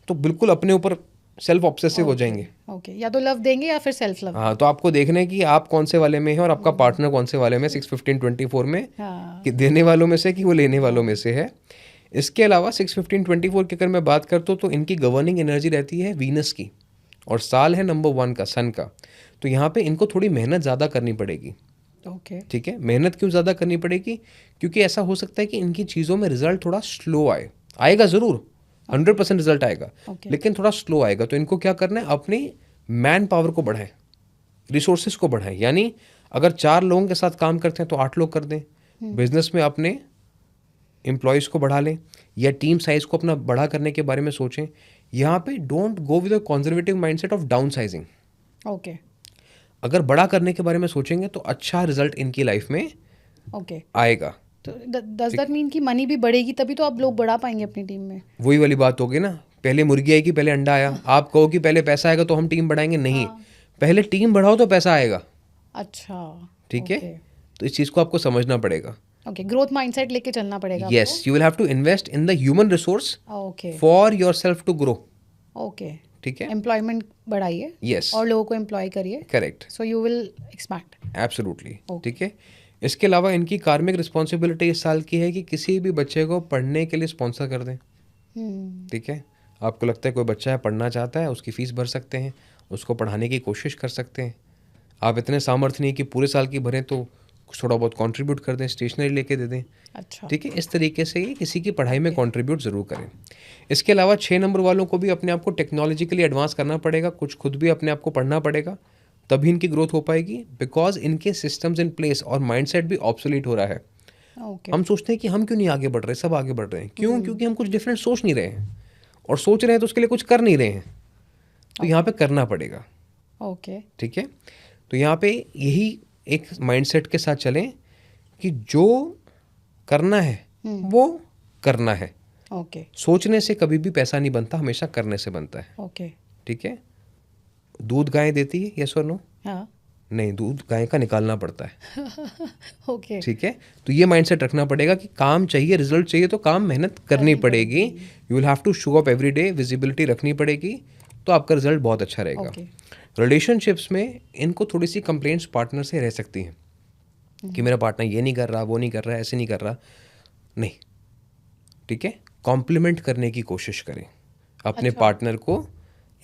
तो बिल्कुल अपने ऊपर सेल्फ ऑब्सेसिव हो जाएंगे। ओके, या तो लव देंगे या फिर सेल्फ लव। हाँ, तो आपको देखना है कि आप कौन से वाले में हैं और आपका पार्टनर कौन से वाले में, 6-15-24 में, हाँ, कि देने वालों में से कि वो लेने वालों में से है। इसके अलावा 6-15-24 की अगर मैं बात करता हूँ तो इनकी गवर्निंग एनर्जी रहती है वीनस की, और साल है नंबर 1 का, सन का। तो यहाँ पे इनको थोड़ी मेहनत ज़्यादा करनी पड़ेगी। ओके, ठीक है। मेहनत क्यों ज़्यादा करनी पड़ेगी? क्योंकि ऐसा हो सकता है कि इनकी चीज़ों में रिजल्ट थोड़ा स्लो आएगा ज़रूर, 100% रिजल्ट आएगा, लेकिन थोड़ा स्लो आएगा। तो इनको क्या करना है, अपनी मैन पावर को बढ़ाएं, रिसोर्सेज को बढ़ाएं। यानी अगर 4 लोगों के साथ काम करते हैं तो 8 लोग कर दें। बिजनेस में अपने एम्प्लॉयज़ को बढ़ा लें, या टीम साइज को अपना बड़ा करने के बारे में सोचें। यहाँ पे don't go with a conservative mindset of down sizing. Okay, अगर बड़ा करने के बारे में सोचेंगे तो अच्छा रिजल्ट इनकी लाइफ में ओके। आएगा। तो डज दैट मीन कि मनी भी बढ़ेगी तभी तो आप लोग बढ़ा पाएंगे अपनी टीम में? वही वाली बात होगी ना, पहले मुर्गी आई कि पहले अंडा आया। आप कहो कि पहले पैसा आएगा तो हम टीम बढ़ाएंगे, नहीं, पहले टीम बढ़ाओ तो पैसा आएगा। अच्छा, ठीक है। तो इस चीज़ को आपको समझना पड़ेगा। ओके, ग्रोथ माइंडसेट लेके चलना पड़ेगा। Yes, you will have to invest in the human resource okay, for yourself to grow. Okay, ठीक है। एम्प्लॉयमेंट बढ़ाइए, यस, और लोगों को एम्प्लॉय करिए, correct, so you will expand. Absolutely. ठीक है। इसके अलावा इनकी कार्मिक रिस्पॉन्सिबिलिटी इस साल की है कि किसी भी बच्चे को पढ़ने के लिए स्पॉन्सर कर दें। ठीक है। आपको लगता है कोई बच्चा है पढ़ना चाहता है, उसकी फ़ीस भर सकते हैं, उसको पढ़ाने की कोशिश कर सकते हैं। आप इतने सामर्थ्य नहीं कि पूरे साल की भरें, तो थोड़ा बहुत कंट्रीब्यूट कर दें, स्टेशनरी लेके दे दें। अच्छा, ठीक है। इस तरीके से ये किसी की पढ़ाई में कंट्रीब्यूट ज़रूर करें। इसके अलावा 6 नंबर वालों को भी अपने आप को टेक्नोलॉजिकली एडवांस करना पड़ेगा, कुछ खुद भी अपने आप को पढ़ना पड़ेगा, तभी इनकी ग्रोथ हो पाएगी। बिकॉज इनके सिस्टम्स इन प्लेस और माइंडसेट भी ऑब्सोलीट हो रहा है। ओके, हम सोचते हैं कि हम क्यों नहीं आगे बढ़ रहे, सब आगे बढ़ रहे हैं। क्यों? क्योंकि हम कुछ डिफरेंट सोच नहीं रहे हैं, और सोच रहे हैं तो उसके लिए कुछ कर नहीं रहे हैं। तो यहाँ पे करना पड़ेगा। ओके, ठीक है। तो यहाँ पे यही एक माइंडसेट के साथ चलें कि जो करना है वो करना है। ओके, सोचने से कभी भी पैसा नहीं बनता, हमेशा करने से बनता है। ओके, ठीक है। दूध गाय देती है, यस और नो? हाँ, नहीं, दूध गाय का निकालना पड़ता है। ओके, ठीक है। तो ये माइंडसेट रखना पड़ेगा कि काम चाहिए, रिजल्ट चाहिए, तो काम मेहनत करनी पड़ेगी। You will have to show up every day, visibility रखनी पड़ेगी, तो आपका रिजल्ट बहुत अच्छा रहेगा। ओके, रिलेशनशिप्स में इनको थोड़ी सी कंप्लेंट्स पार्टनर से रह सकती हैं कि मेरा पार्टनर ये नहीं कर रहा, वो नहीं कर रहा, ऐसे नहीं कर रहा। नहीं, ठीक है। कॉम्प्लीमेंट करने की कोशिश करें, अपने पार्टनर को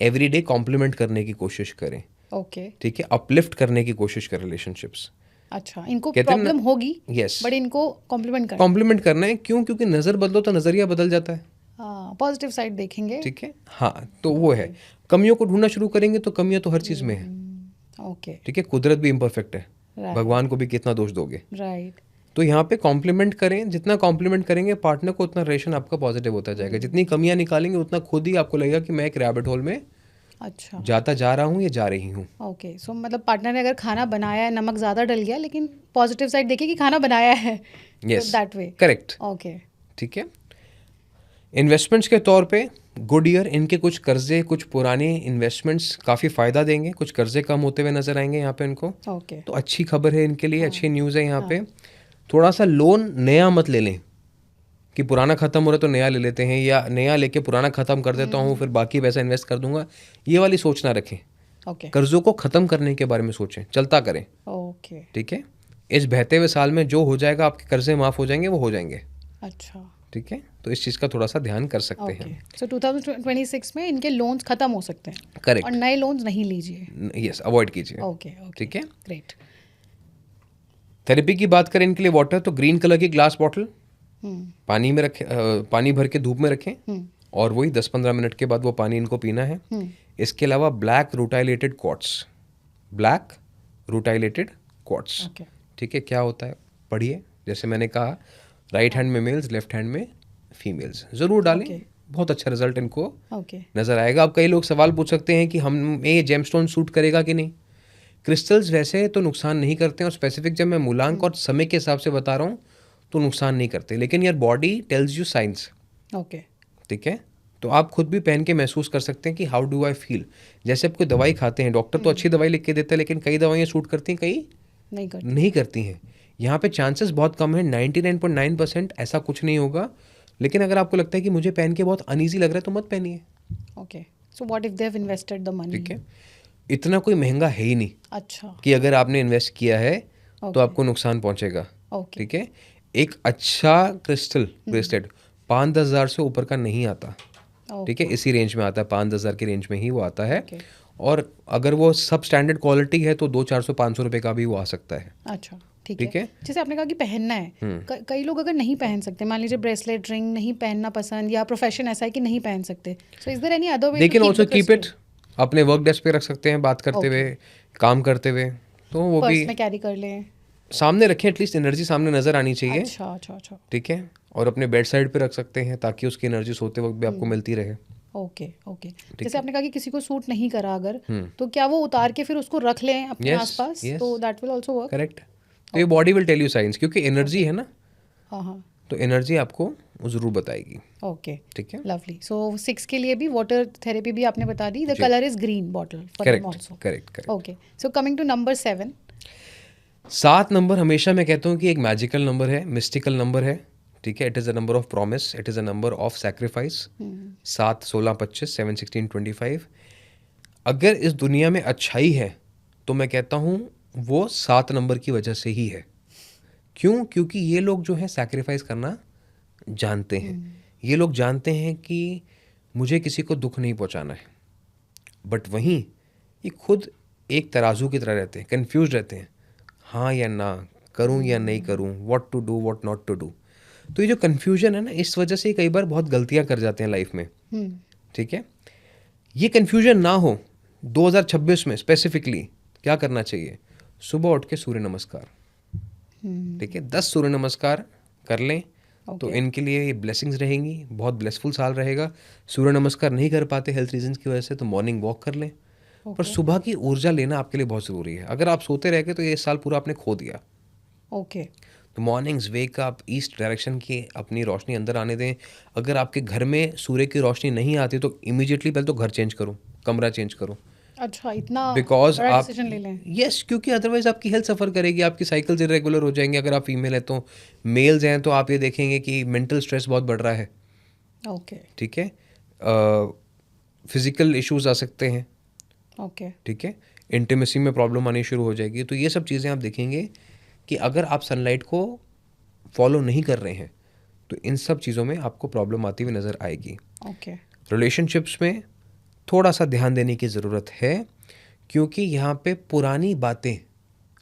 एवरीडे कॉम्प्लीमेंट करने की कोशिश करें। ओके, ठीक है। अपलिफ्ट करने की कोशिश करें रिलेशनशिप्स। अच्छा, इनको कहते हैं ना- प्रॉब्लम होगी, यस, बट इनको कॉम्प्लीमेंट करना, कॉम्प्लीमेंट करना है। क्यों? क्योंकि नज़र बदलो तो नज़रिया बदल जाता है। हाँ, पॉजिटिव साइड देखेंगे। ठीक है। हाँ, तो वो है, कमियों को ढूंढना शुरू करेंगे तो कमियां तो हर चीज़ में है। ओके, ठीक है। कुदरत भी इम्परफेक्ट है, Right. भगवान को भी कितना दोष दोगे। राइट, तो यहाँ पे कॉम्प्लीमेंट करें, जितना कॉम्प्लीमेंट करेंगे पार्टनर को, उतना रिलेशन आपका पॉजिटिव होता जाएगा। जितनी कमियां निकालेंगे उतना खुद ही आपको लगेगा कि मैं एक रैबिट होल में अच्छा, जाता जा रहा हूँ या जा रही हूँ। ओके, सो मतलब पार्टनर ने अगर खाना बनाया है, नमक ज़्यादा डल गया, लेकिन पॉजिटिव साइड देखिए कि खाना बनाया है, yes, that way. Correct. Okay, ठीक है। इन्वेस्टमेंट्स के तौर पे गुड ईयर। इनके कुछ कर्जे, कुछ पुराने इन्वेस्टमेंट्स काफ़ी फ़ायदा देंगे, कुछ कर्जे कम होते हुए नजर आएंगे यहाँ पे इनको। ओके, तो अच्छी खबर है इनके लिए, अच्छी न्यूज़ है यहाँ पे। थोड़ा सा लोन नया मत ले लें कि पुराना ख़त्म हो रहा है तो नया ले लेते हैं, या नया लेके पुराना ख़त्म कर देता हूँ फिर बाकी पैसा इन्वेस्ट कर दूंगा। ये वाली सोच ना रखें। ओके, कर्जों को ख़त्म करने के बारे में सोचें, चलता करें। ओके, ठीक है। इस बहते हुए साल में जो हो जाएगा, आपके कर्जे माफ़ हो जाएंगे, वो हो जाएंगे। अच्छा, ठीक है। तो इस चीज़ का थोड़ा सा ध्यान कर सकते ओके, हैं। सो 2026 में इनके लोन्स खत्म हो सकते हैं, और करेक्ट। नए लोन्स नहीं लीजिए। यस, अवॉइड कीजिए। ओके, ओके, ठीक है। ग्रेट। थेरेपी की बात करें इनके लिए, वाटर, तो ग्रीन कलर की ग्लास बॉटल पानी में रखें, पानी भर के धूप में रखें, और वही 10-15 मिनट के बाद वो पानी इनको पीना है। इसके अलावा black rutilated quartz, black rutilated quartz. Okay, ठीक है। क्या होता है, पढ़िए। जैसे मैंने कहा, राइट हैंड में मेल्स, लेफ्ट हैंड में फीमेल्स। ज़रूर डालें, बहुत अच्छा रिजल्ट इनको ओके नज़र आएगा। अब कई लोग सवाल पूछ सकते हैं कि हम ये जेमस्टोन सूट करेगा कि नहीं। क्रिस्टल्स वैसे तो नुकसान नहीं करते हैं, और स्पेसिफिक जब मैं मूलांक और समय के हिसाब से बता रहा हूँ तो नुकसान नहीं करते, लेकिन यार body tells you science, okay ठीक है। तो आप खुद भी पहन के महसूस कर सकते हैं कि हाउ डू आई फील। जैसे आप कोई दवाई खाते हैं, डॉक्टर तो अच्छी दवाई लिख के देता है, लेकिन कई दवाइयाँ सूट करती हैं, कई नहीं करती। नहीं करती हैं। यहाँ पे चांसेस बहुत कम है, 99.9% ऐसा कुछ नहीं होगा। लेकिन अगर आपको लगता है कि मुझे पहन के बहुत अनईजी लग रहा है तो मत पहनिए, okay, so what if they have invested the money? ठीक है। इतना कोई महंगा है ही नहीं अच्छा, कि अगर आपने इन्वेस्ट किया है तो ओके आपको नुकसान पहुंचेगा, ओके ठीक है। एक अच्छा क्रिस्टल ब्रेसलेट 5-10 हज़ार से ऊपर का नहीं आता, ठीक है। इसी रेंज में आता है, 5-10 हज़ार की रेंज में ही वो आता है। ओके, और अगर वो सब स्टैंडर्ड क्वालिटी है तो 200-400-500 रुपये का भी वो आ सकता है, अच्छा ठीक ठीक है। है। जैसे आपने कहा कि पहनना है, कई लोग अगर नहीं पहन सकते, मान लीजिए ब्रेसलेट रिंग नहीं पहनना पसंद, या प्रोफेशन ऐसा है कि नहीं पहन सकते, so is there any other way they too can keep also the keep it, crystal? अपने वर्क डेस्क पे रख सकते हैं, बात करते हुए, काम करते हुए, तो वो भी पर्स में कैरी कर लें? सामने रखें, एटलीस्ट एनर्जी सामने नज़र आनी चाहिए, अच्छा अच्छा अच्छा, ठीक है। और अपने बेड साइड पे रख सकते हैं ताकि उसकी एनर्जी सोते वक्त भी आपको मिलती रहे। Okay okay. जैसे आपने कहा कि किसी को सूट नहीं करा अगर, तो क्या वो उतार के फिर उसको रख लें अपने Yes, आसपास, yes. तो that will also work? Correct. तो ये body will tell you science, क्योंकि एनर्जी है ना, हाँ हाँ, तो एनर्जी आपको ज़रूर बताएगी, ओके ठीक है। लवली। सो 6 के लिए भी वाटर थेरेपी भी आपने बता दी, द जी। Colour is green bottle for them correct also. Correct correct. Okay, so coming to number 7। 7 number हमेशा मैं कहता हूँ कि एक मैजिकल नंबर है, मिस्टिकल नंबर है, ठीक है। It is a number of promise, it is a number of sacrifice. 7, 16, 25, 7, 16, 25। अगर इस दुनिया में अच्छाई है तो मैं कहता हूँ वो 7 नंबर की वजह से ही है। क्यों? क्योंकि ये लोग जो है सैक्रिफाइस करना जानते हैं। ये लोग जानते हैं कि मुझे किसी को दुख नहीं पहुंचाना है, बट वहीं ये खुद एक तराजू की तरह रहते हैं, कंफ्यूज रहते हैं, हाँ या ना, करूं या नहीं करूं, what to do what not to do. तो ये जो कन्फ्यूजन है ना, इस वजह से कई बार बहुत गलतियां कर जाते हैं लाइफ में, ठीक है। ये कन्फ्यूजन ना हो 2026 में स्पेसिफिकली क्या करना चाहिए? सुबह उठ के सूर्य नमस्कार, ठीक है, 10 सूर्य नमस्कार कर लें तो इनके लिए ये ब्लेसिंग्स रहेंगी, बहुत ब्लेसफुल साल रहेगा। सूर्य नमस्कार नहीं कर पाते हेल्थ रीजंस की वजह से तो मॉर्निंग वॉक कर लें। पर सुबह की ऊर्जा लेना आपके लिए बहुत ज़रूरी है। अगर आप सोते रह गए तो ये साल पूरा आपने खो दिया। ओके, तो mornings wake up, east direction की अपनी रोशनी अंदर आने दें। अगर आपके घर में सूर्य की रोशनी नहीं आती तो इमीडिएटली पहले तो घर चेंज करो, कमरा चेंज करो, अच्छा इतना बिकॉज बड़ा आप डिसीजन ले लें? यस, क्योंकि अदरवाइज आपकी हेल्थ सफ़र करेगी, आपकी साइकिल्स इरेगुलर हो जाएंगे। अगर आप फीमेल हैं तो, मेल्स हैं तो आप ये देखेंगे कि मेंटल स्ट्रेस बहुत बढ़ रहा है, ओके ठीक है। फिजिकल इश्यूज आ सकते हैं, ओके ठीक है। इंटीमेसी में प्रॉब्लम आनी शुरू हो जाएगी। तो ये सब चीज़ें आप देखेंगे कि अगर आप सनलाइट को फॉलो नहीं कर रहे हैं तो इन सब चीज़ों में आपको प्रॉब्लम आती हुई नज़र आएगी। ओके रिलेशनशिप्स में थोड़ा सा ध्यान देने की ज़रूरत है, क्योंकि यहाँ पे पुरानी बातें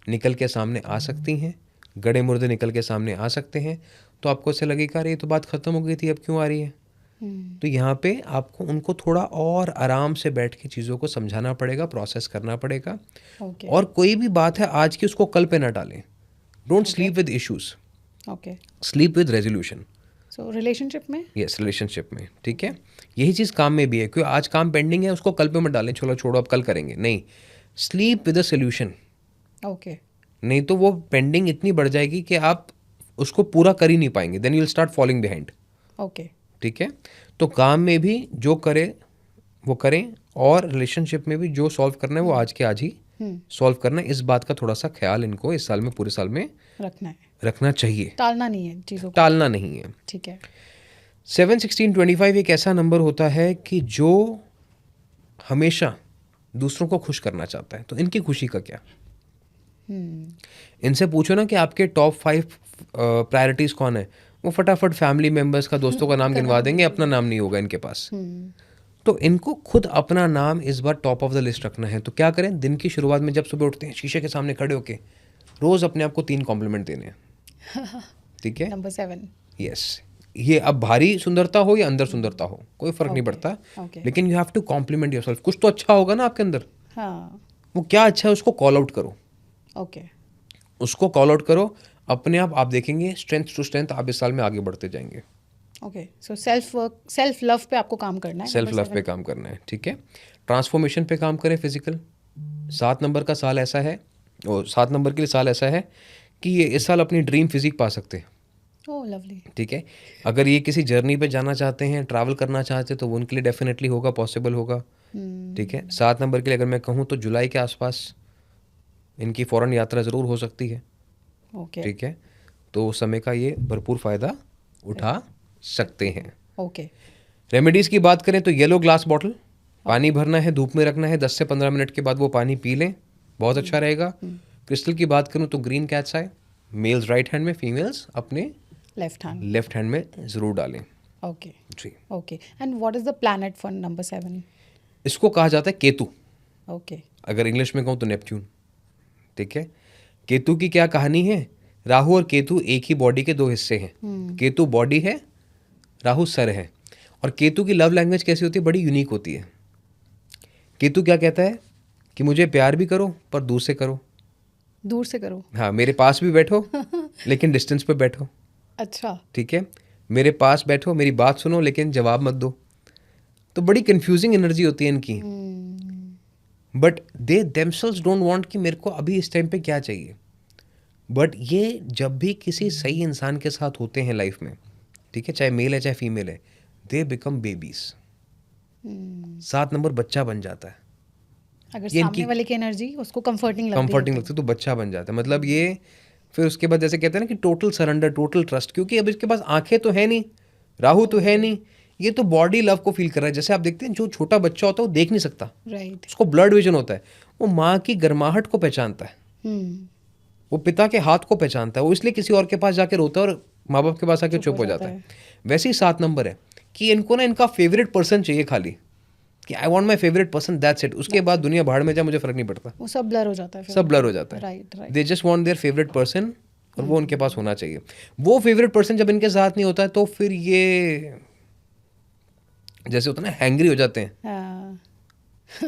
निकल के सामने आ सकती हैं, गड़े मुर्दे निकल के सामने आ सकते हैं। तो आपको ऐसे लगेगा अरे ये तो बात ख़त्म हो गई थी, अब क्यों आ रही है? तो यहाँ पे आपको उनको थोड़ा और आराम से बैठ के चीज़ों को समझाना पड़ेगा, प्रोसेस करना पड़ेगा। ओके और कोई भी बात है आज की, उसको कल पे ना डालें। Don't sleep with issues, okay. Sleep with resolution. So relationship में? यस, रिलेशनशिप में, ठीक है। यही चीज़ काम में भी है, क्योंकि आज काम पेंडिंग है उसको कल पे मत डालें, चलो छोड़ो अब कल करेंगे, नहीं। Sleep with a solution, okay नहीं तो वो पेंडिंग इतनी बढ़ जाएगी कि आप उसको पूरा कर ही नहीं पाएंगे, then you will start falling behind, okay ठीक है। तो काम में भी जो करे वो करें, और रिलेशनशिप में भी जो सॉल्व करना है वो आज के आज ही सॉल्व करना है। इस बात का थोड़ा सा ख्याल इनको इस साल में, पूरे साल में रखना है, रखना चाहिए, टालना नहीं है चीज़ों को, टालना नहीं है। ठीक है। 7, 16, 25 एक ऐसा नंबर होता है कि जो हमेशा दूसरों को खुश करना चाहता है। तो इनकी खुशी का क्या? इनसे पूछो ना कि आपके टॉप 5 प्रायोरिटीज कौन है, वो फटाफट फैमिली मेंबर्स का, दोस्तों का नाम गिनवा देंगे, अपना नाम नहीं होगा इनके पास। तो इनको खुद अपना नाम इस बार टॉप ऑफ द लिस्ट रखना है। तो क्या करें? दिन की शुरुआत में जब सुबह उठते हैं, शीशे के सामने खड़े होके रोज अपने आप को 3 कॉम्प्लीमेंट देने हैं, ठीक है। नंबर 7। यस, ये अब बाहरी सुंदरता हो या अंदर सुंदरता हो, कोई फर्क नहीं पड़ता, okay. लेकिन you have to compliment yourself. कुछ तो अच्छा होगा ना आपके अंदर, हाँ, वो क्या अच्छा है उसको कॉल आउट करो, ओके उसको कॉल आउट करो। अपने आप देखेंगे स्ट्रेंथ टू स्ट्रेंथ आप इस साल में आगे बढ़ते जाएंगे। ओके, सो सेल्फ लव पे आपको काम करना है। सेल्फ लव पे काम करना है, ठीक है। ट्रांसफॉर्मेशन पे काम करें फिजिकल। 7 नंबर का साल ऐसा है, और 7 नंबर के लिए साल ऐसा है कि ये इस साल अपनी ड्रीम फिजिक पा सकते हैं, ओह लवली। ठीक है। अगर ये किसी जर्नी पे जाना चाहते हैं, ट्रैवल करना चाहते हैं, तो वो उनके लिए डेफिनेटली होगा, पॉसिबल होगा, ठीक है। 7 नंबर के लिए अगर मैं कहूँ तो जुलाई के आसपास इनकी फॉरेन यात्रा ज़रूर हो सकती है, ओके ठीक है। तो उस समय का ये भरपूर फ़ायदा उठा सकते हैं। ओके रेमेडीज़ की बात करें तो येलो ग्लास बॉटल, पानी भरना है, धूप में रखना है, 10 से 15 मिनट के बाद वो पानी पी लें, बहुत अच्छा रहेगा। क्रिस्टल की बात करूं तो ग्रीन कैट्स आए, मेल्स राइट हैंड में, फीमेल्स अपने लेफ्ट हैंड में ज़रूर डालें। ओके जी, okay. And what is the planet for number 7? इसको कहा जाता है केतु, ओके अगर इंग्लिश में कहूँ तो नेपच्यून, ठीक है। केतु की क्या कहानी है? राहु और केतु एक ही बॉडी के दो हिस्से हैं। केतु बॉडी है, राहु सर है। और केतु की लव लैंग्वेज कैसी होती है? बड़ी यूनिक होती है। केतु क्या कहता है कि मुझे प्यार भी करो पर दूर से करो, दूर से करो। हाँ, मेरे पास भी बैठो लेकिन डिस्टेंस पे बैठो, अच्छा ठीक है। मेरे पास बैठो, मेरी बात सुनो लेकिन जवाब मत दो। तो बड़ी कंफ्यूजिंग एनर्जी होती है इनकी, but they themselves don't want कि मेरे को अभी इस टाइम पे क्या चाहिए। बट ये जब भी किसी सही इंसान के साथ होते हैं लाइफ में, ठीक है, चाहे मेल है चाहे फीमेल है, दे बिकम बेबीज। 7 नंबर बच्चा बन जाता है। अगर ये सामने वाले की एनर्जी उसको कंफर्टिंग लगती है कंफर्टिंग लगता है तो बच्चा बन जाता है। मतलब ये फिर उसके बाद जैसे कहते हैं ना कि टोटल सरेंडर, टोटल ट्रस्ट, क्योंकि अब इसके पास आंखें तो है नहीं, राहु तो है नहीं, ये तो बॉडी लव को फील कर रहा है। जैसे आप देखते हैं जो छोटा बच्चा होता है वो देख नहीं सकता, राइट। उसको ब्लड विजन होता है, वो माँ की गर्माहट को पहचानता है, वो पिता के हाथ को पहचानता है, वो इसलिए किसी और के पास जाके रोता है और माँ बाप के पास आके चुप हो जाता है। वैसे ही 7 नंबर है कि इनको ना इनका फेवरेट पर्सन चाहिए खाली, कि I want my favourite person, that's it. उसके बाद दुनिया भाड़ में जाए, मुझे फर्क नहीं पड़ता, वो सब ब्लर हो जाता है फिर। सब ब्लर हो जाता है। Right right. They just want their favourite person, और वो उनके पास होना चाहिए। वो फेवरेट पर्सन जब इनके साथ नहीं होता है तो फिर ये जैसे होता है ना, हैंग्री हो जाते हैं,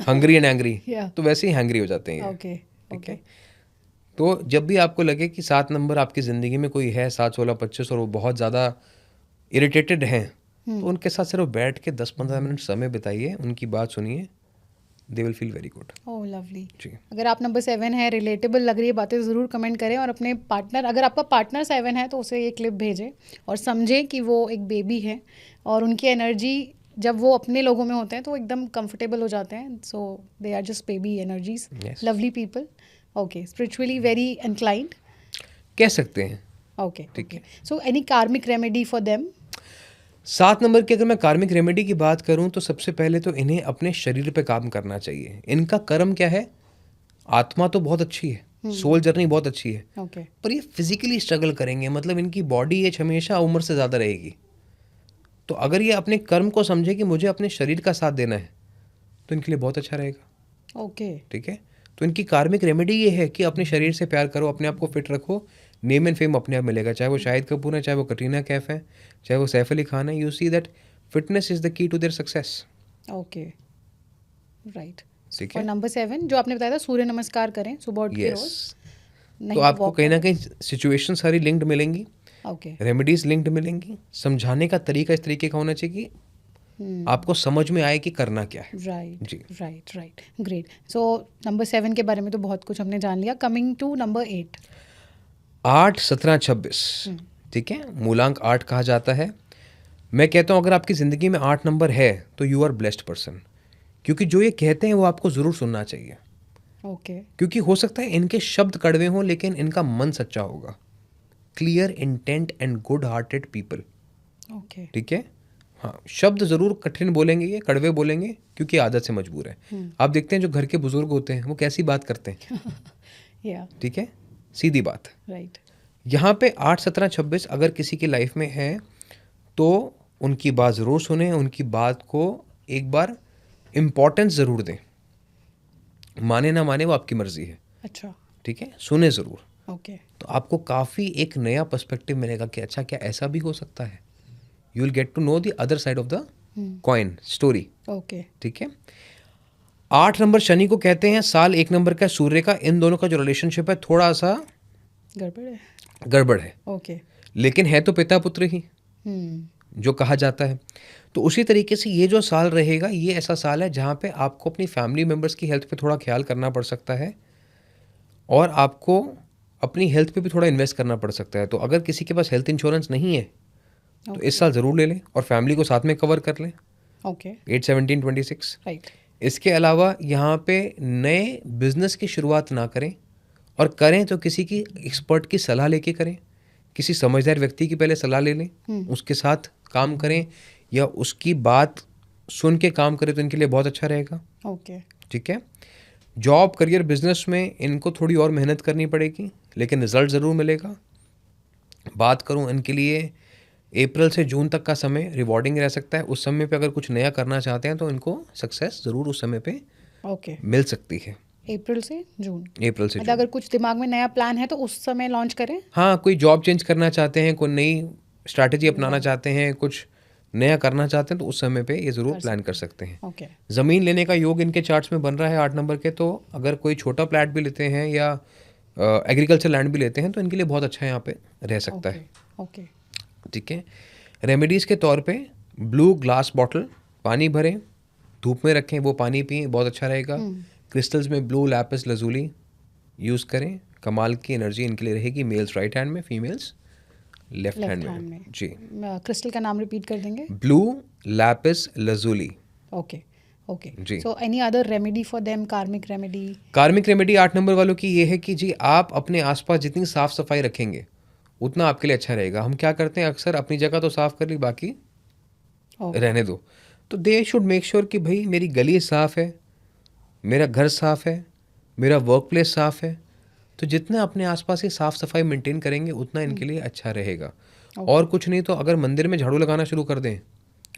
हंग्री एंड एंग्री, Yeah. तो वैसे ही हैंग्री हो जाते हैं ये, ओके ठीक है। तो जब भी आपको लगे कि 7 नंबर आपकी ज़िंदगी में कोई है, 7, 16, 25, और वो बहुत ज़्यादा इरिटेटेड हैं, तो उनके साथ सिर्फ बैठ के 10-15 मिनट समय बिताइए, उनकी बात सुनिए, they will feel very good. Oh lovely. जी, अगर आप नंबर 7 है, रिलेटेबल लग रही है बातें, ज़रूर कमेंट करें। और अपने पार्टनर, अगर आपका पार्टनर 7 है तो उसे ये क्लिप भेजें और समझें कि वो एक बेबी है, और उनकी एनर्जी जब वो अपने लोगों में होते हैं तो वो एकदम कंफर्टेबल हो जाते हैं। So they are just baby energies, Yes. Lovely people. Okay, spiritually very inclined, कह सकते हैं। ओके ठीक है। So any karmic remedy for them? 7 number की अगर मैं कार्मिक रेमेडी की बात करूं तो सबसे पहले तो इन्हें अपने शरीर पे काम करना चाहिए। इनका कर्म क्या है? आत्मा तो बहुत अच्छी है, सोल जर्नी बहुत अच्छी है, ओके पर ये फिजिकली स्ट्रगल करेंगे। मतलब इनकी बॉडी एज हमेशा उम्र से ज़्यादा रहेगी। तो अगर ये अपने कर्म को समझे कि मुझे अपने शरीर का साथ देना है, तो इनके लिए बहुत अच्छा रहेगा, ओके ठीक है। तो इनकी कार्मिक रेमेडी ये है कि अपने शरीर से प्यार करो, अपने आप को फिट रखो, नेम एंड फेम अपने आप मिलेगा। चाहे वो शाहिद कपूर है, चाहे वो कटरीना कैफ है, चाहे वो सैफ अली खान है, you see that fitness is the key to their success, okay right. ठीक और है। नंबर 7 जो आपने बताया था, सूर्य नमस्कार करें सुबह उठ के रोज। यस, नहीं तो आपको walk कहीं ना करें। कहीं सिचुएशन सारी लिंक्ड मिलेंगी, ओके रेमेडीज लिंक्ड मिलेंगी। समझाने का तरीका इस तरीके का होना चाहिए कि आपको समझ में आए कि करना क्या है। राइट जी। Right right, great. So number 7 के बारे में तो बहुत कुछ हमने जान लिया। Coming to number 8। 8, 17, 26, ठीक है, मूलांक 8 कहा जाता है। मैं कहता हूँ अगर आपकी ज़िंदगी में 8 नंबर है तो यू आर ब्लेस्ड पर्सन, क्योंकि जो ये कहते हैं वो आपको ज़रूर सुनना चाहिए। ओके क्योंकि हो सकता है इनके शब्द कड़वे हों लेकिन इनका मन सच्चा होगा। Clear intent and good hearted people, okay ठीक है। हाँ, शब्द ज़रूर कठिन बोलेंगे, ये कड़वे बोलेंगे क्योंकि आदत से मजबूर है। आप देखते हैं जो घर के बुजुर्ग होते हैं वो कैसी बात करते हैं, या ठीक है, सीधी बात। राइट। यहाँ पे 8, 17, 26 अगर किसी की लाइफ में है तो उनकी बात ज़रूर सुने, उनकी बात को एक बार इम्पोर्टेंस ज़रूर दें। माने ना माने वो आपकी मर्जी है, अच्छा ठीक है, सुने ज़रूर। ओके तो आपको काफ़ी एक नया पर्सपेक्टिव मिलेगा कि अच्छा क्या ऐसा भी हो सकता है। You will get to know the other side of the coin story, okay ठीक है। 8 नंबर शनि को कहते हैं, साल 1 नंबर का सूर्य का, इन दोनों का जो रिलेशनशिप है थोड़ा सा गड़बड़ है। गड़बड़ है, ओके लेकिन है तो पिता पुत्र ही। जो कहा जाता है। तो उसी तरीके से ये जो साल रहेगा, ये ऐसा साल है जहाँ पे आपको अपनी फैमिली मेम्बर्स की हेल्थ पे थोड़ा ख्याल करना पड़ सकता है और आपको अपनी हेल्थ पे भी थोड़ा इन्वेस्ट करना पड़ सकता है। तो अगर किसी के पास हेल्थ इंश्योरेंस नहीं है तो इस साल ज़रूर ले लें और फैमिली को साथ में कवर कर लें। ओके, 8-17-26। राइट। इसके अलावा यहाँ पे नए बिजनेस की शुरुआत ना करें, और करें तो किसी की एक्सपर्ट की सलाह लेके करें। किसी समझदार व्यक्ति की पहले सलाह ले लें, उसके साथ काम करें या उसकी बात सुन के काम करें तो इनके लिए बहुत अच्छा रहेगा। ओके, ठीक है। जॉब, करियर, बिजनेस में इनको थोड़ी और मेहनत करनी पड़ेगी, लेकिन रिजल्ट ज़रूर मिलेगा। बात करूं इनके लिए, अप्रैल से जून तक का समय रिवॉर्डिंग रह सकता है। उस समय पे अगर कुछ नया करना चाहते हैं तो इनको सक्सेस ज़रूर उस समय पे ओके। मिल सकती है। अप्रैल से जून, अप्रैल से मतलब जून। अगर कुछ दिमाग में नया प्लान है तो उस समय लॉन्च करें। हाँ, कोई जॉब चेंज करना चाहते हैं, कोई नई स्ट्रैटेजी अपनाना चाहते हैं, कुछ नया करना चाहते हैं तो उस समय पे ये ज़रूर प्लान कर सकते हैं। ओके, ज़मीन लेने का योग इनके चार्ट्स में बन रहा है 8 नंबर के, तो अगर कोई छोटा प्लैट भी लेते हैं या एग्रीकल्चर लैंड भी लेते हैं तो इनके लिए बहुत अच्छा यहाँ पे रह सकता है। ओके, ठीक है। रेमेडीज़ के तौर पे ब्लू ग्लास बॉटल पानी भरें, धूप में रखें, वो पानी पिए, बहुत अच्छा रहेगा। क्रिस्टल्स में ब्लू लैपिस लजूली यूज़ करें, कमाल की एनर्जी इनके लिए रहेगी। मेल्स राइट हैंड में, फीमेल्स लेफ्ट हैंड में। जी। क्रिस्टल का नाम रिपीट कर देंगे। Blue lapis lazuli. Okay, okay. जी। So any other remedy for them, karmic remedy? Karmic remedy 8 number वालों की ये है कि जी आप अपने आसपास जितनी साफ सफाई रखेंगे उतना आपके लिए अच्छा रहेगा। हम क्या करते हैं अक्सर, अपनी जगह तो साफ कर ली, बाकी रहने दो। तो दे शुड मेक श्योर कि भाई मेरी गली साफ है, मेरा घर साफ है, मेरा वर्क प्लेस साफ है। तो जितना अपने आसपास ही साफ सफाई मेंटेन करेंगे उतना इनके लिए अच्छा रहेगा। और कुछ नहीं तो अगर मंदिर में झाड़ू लगाना शुरू कर दें,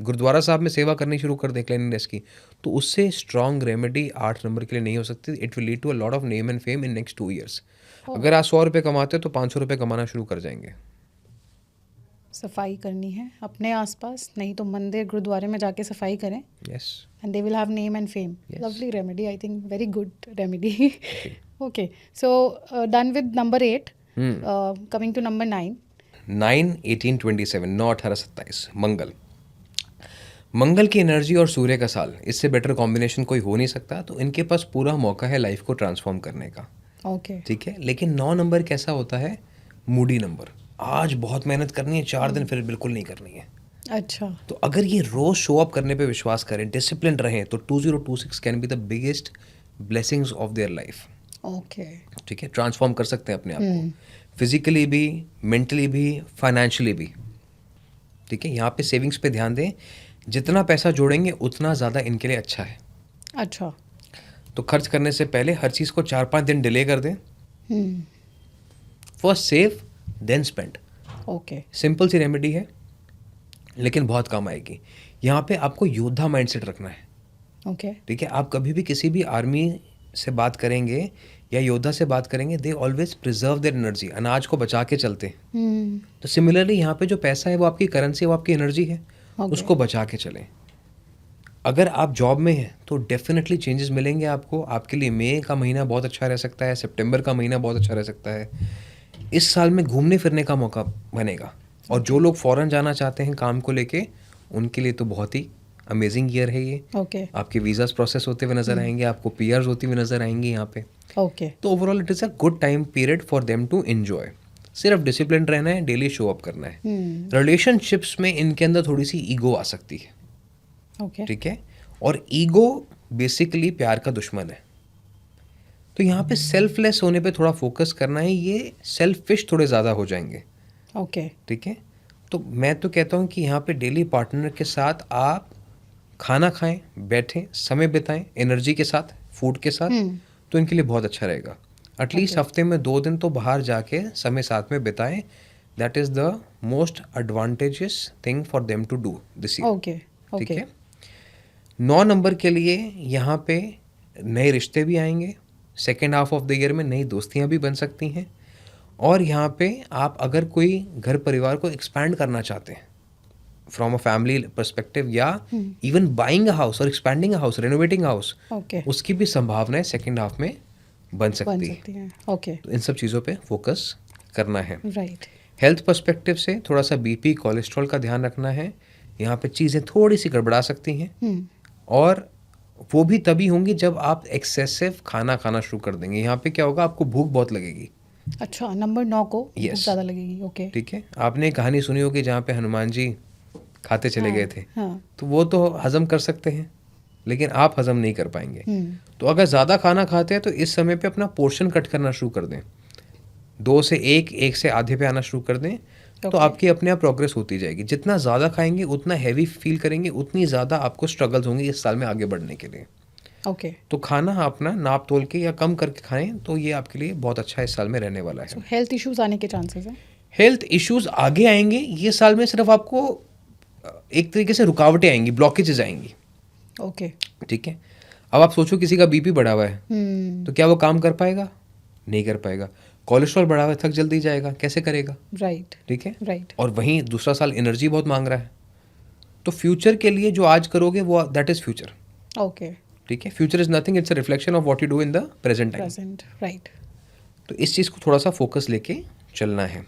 गुरुद्वारा साहब में सेवा करनी शुरू कर दें क्लीननेस की, तो उससे स्ट्रॉन्ग रेमेडी 8 नंबर के लिए नहीं हो सकती। It will lead to a lot of name and fame in next 2 years. अगर आप 100 रुपये कमाते हो तो 500 रुपये कमाना शुरू कर जाएंगे। सफाई करनी है अपने आसपास, नहीं तो मंदिर गुरुद्वारे में जाके सफाई करें। Yes. And they will have name and fame. Yes. Lovely remedy, I think. Very good remedy. Okay. So, done with number 8. Coming to number 9. 9-18-27, 9-18-27 मंगल। मंगल की एनर्जी और सूर्य का साल, इससे बेटर कॉम्बिनेशन कोई हो नहीं सकता। तो इनके पास पूरा मौका है लाइफ को ट्रांसफॉर्म करने का। Okay. ठीक है। लेकिन 9 नंबर कैसा होता है? Moody number. आज बहुत मेहनत करनी है, 4 दिन फिर बिल्कुल नहीं करनी है। अच्छा। तो अगर ये रोज शो अप करने पे विश्वास करें, डिसिप्लिन रहें, तो 2026 can be the biggest blessings of their life. Okay. ठीक है। ट्रांसफॉर्म कर सकते हैं अपने आप को, फिजिकली भी, मेंटली भी, फाइनेंशियली भी। ठीक है। यहाँ पे सेविंग्स पे ध्यान दें, जितना पैसा जोड़ेंगे उतना ज़्यादा इनके लिए अच्छा है। अच्छा। तो खर्च करने से पहले हर चीज़ को 4-5 दिन डिले कर दें। First save then spend. Okay. Simple सी रेमेडी है लेकिन बहुत काम आएगी। यहाँ पे आपको योद्धा माइंडसेट रखना है। ओके। ठीक है। आप कभी भी किसी भी आर्मी से बात करेंगे या योद्धा से बात करेंगे, they always preserve their energy, अनाज को बचा के चलते हैं। तो सिमिलरली यहाँ पे जो पैसा है वो आपकी करेंसी, वो आपकी एनर्जी है, उसको बचा के चलें। अगर आप जॉब में हैं तो डेफिनेटली चेंजेस मिलेंगे आपको। आपके लिए मई का महीना बहुत अच्छा रह सकता है, सितंबर का महीना बहुत अच्छा रह सकता है। इस साल में घूमने फिरने का मौका बनेगा। और जो लोग फॉरेन जाना चाहते हैं काम को लेके, उनके लिए तो बहुत ही अमेजिंग ईयर है ये। ओके। आपके वीज़ास प्रोसेस होते हुए नजर आएंगे, आपको पीआर्स होती हुई नजर आएंगी यहाँ पे। ओके। तो overall it is a good time period for them to enjoy. सिर्फ डिसिप्लिन रहना है, डेली शो अप करना है। रिलेशनशिप्स में इनके अंदर थोड़ी सी ईगो आ सकती है। ओके। ठीक है। और ईगो बेसिकली प्यार का दुश्मन है। तो यहाँ पे सेल्फलेस होने पे थोड़ा फोकस करना है। ये सेल्फिश थोड़े ज़्यादा हो जाएंगे। ओके। ठीक है। तो मैं तो कहता हूँ कि यहाँ पे डेली पार्टनर के साथ आप खाना खाएं, बैठें, समय बिताएं एनर्जी के साथ, फूड के साथ, तो इनके लिए बहुत अच्छा रहेगा। एटलीस्ट हफ्ते में 2 दिन तो बाहर जाके समय साथ में बिताएं। That is the most advantages thing for them to do this year. Okay. ठीक है। 9 नंबर के लिए यहाँ पे नए रिश्ते भी आएंगे। Second half of the year में नई दोस्तियाँ भी बन सकती हैं। और यहाँ पे आप अगर कोई घर परिवार को एक्सपैंड करना चाहते हैं फ्रॉम अ फैमिली पर्सपेक्टिव, या इवन बाइंग अ हाउस और expanding a house, renovating house, okay. उसकी भी संभावनाएं सेकेंड हाफ में बन सकती है। ओके। तो इन सब चीज़ों पे फोकस करना है। राइट। हेल्थ पर्सपेक्टिव से थोड़ा सा बीपी, कोलेस्ट्रॉल का ध्यान रखना है। यहाँ पे चीज़ें थोड़ी सी गड़बड़ा सकती हैं और वो भी तभी होंगी जब आप एक्सेसिव खाना खाना शुरू कर देंगे। यहाँ पे क्या होगा, आपको भूख बहुत लगेगी। अच्छा, नंबर 9 को भूख Yes. ज़्यादा लगेगी। ओके। ठीक है, आपने एक कहानी सुनी होगी जहाँ पे हनुमान जी खाते चले गए थे। हाँ। तो वो तो हजम कर सकते हैं लेकिन आप हजम नहीं कर पाएंगे। हम्म। तो अगर ज़्यादा खाना खाते हैं तो इस समय पे अपना पोर्शन कट करना शुरू कर दें। 2 से 1 से आधे पे आना शुरू कर दें। तो Okay. आपकी अपने आप प्रोग्रेस होती जाएगी। जितना ज़्यादा खाएंगे उतना हैवी फील करेंगे, उतनी ज़्यादा आपको स्ट्रगल्स होंगी इस साल में आगे बढ़ने के लिए। ओके। तो खाना अपना नाप तोल के या कम करके खाएं तो ये आपके लिए बहुत अच्छा इस साल में रहने वाला है। हेल्थ इश्यूज आने के चांसेस हैं? हेल्थ इश्यूज आगे आएंगे ये साल में, सिर्फ आपको एक तरीके से रुकावटें आएंगी, ब्लॉकेजेस आएंगी। ओके। ठीक है, अब आप सोचो किसी का बीपी बढ़ा हुआ है तो क्या वो काम कर पाएगा? नहीं कर पाएगा। कोलेस्ट्रॉल बढ़ा हुआ है, थक जल्दी जाएगा, कैसे करेगा? राइट। ठीक है, राइट। और वहीं दूसरा साल एनर्जी बहुत मांग रहा है। तो फ्यूचर के लिए जो आज करोगे वो दैट इज फ्यूचर। ओके। ठीक है, future is nothing, it's a reflection of what you do in the present time. Present. Right. तो इस चीज़ को थोड़ा सा फोकस लेके चलना है।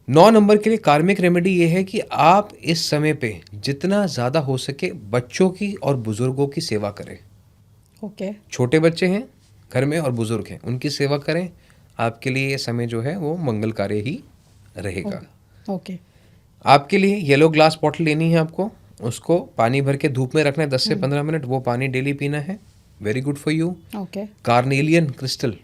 9 नंबर के लिए कार्मिक रेमेडी ये है कि आप इस समय पे जितना ज़्यादा हो सके बच्चों की और बुज़ुर्गों की सेवा करें। ओके। छोटे बच्चे हैं घर में और बुज़ुर्ग हैं, उनकी सेवा करें। आपके लिए ये समय जो है वो मंगलकारी ही रहेगा। ओके। आपके लिए येलो ग्लास बॉटल लेनी है आपको, उसको पानी भर के धूप में रखना है 10 से 15 मिनट, वो पानी डेली पीना है। Very good for you. Okay. Carnelian crystal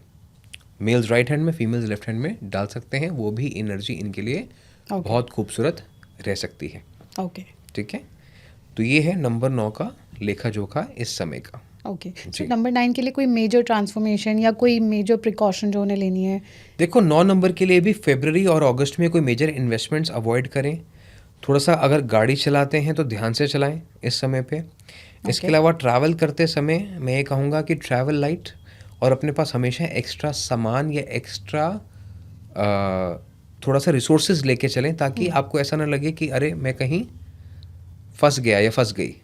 males right hand में, फीमेल्स लेफ्ट हैंड में डाल सकते हैं, वो भी एनर्जी इनके लिए बहुत खूबसूरत रह सकती है। ओके। ठीक है, तो ये है नंबर 9 का लेखा जोखा इस समय का। ओके। सो नंबर 9 के लिए कोई मेजर ट्रांसफॉर्मेशन या कोई मेजर प्रिकॉशन जो उन्हें लेनी है? देखो 9 नंबर के लिए भी फरवरी और अगस्त में कोई मेजर इन्वेस्टमेंट्स अवॉइड करें। थोड़ा सा अगर गाड़ी चलाते हैं तो ध्यान से चलाएं इस समय पे। इसके अलावा ट्रैवल करते समय मैं ये कहूँगा कि ट्रैवल लाइट और अपने पास हमेशा एक्स्ट्रा सामान या एक्स्ट्रा थोड़ा सा रिसोर्सेज लेके चलें, ताकि आपको ऐसा ना लगे कि अरे मैं कहीं फंस गया या फंस गई।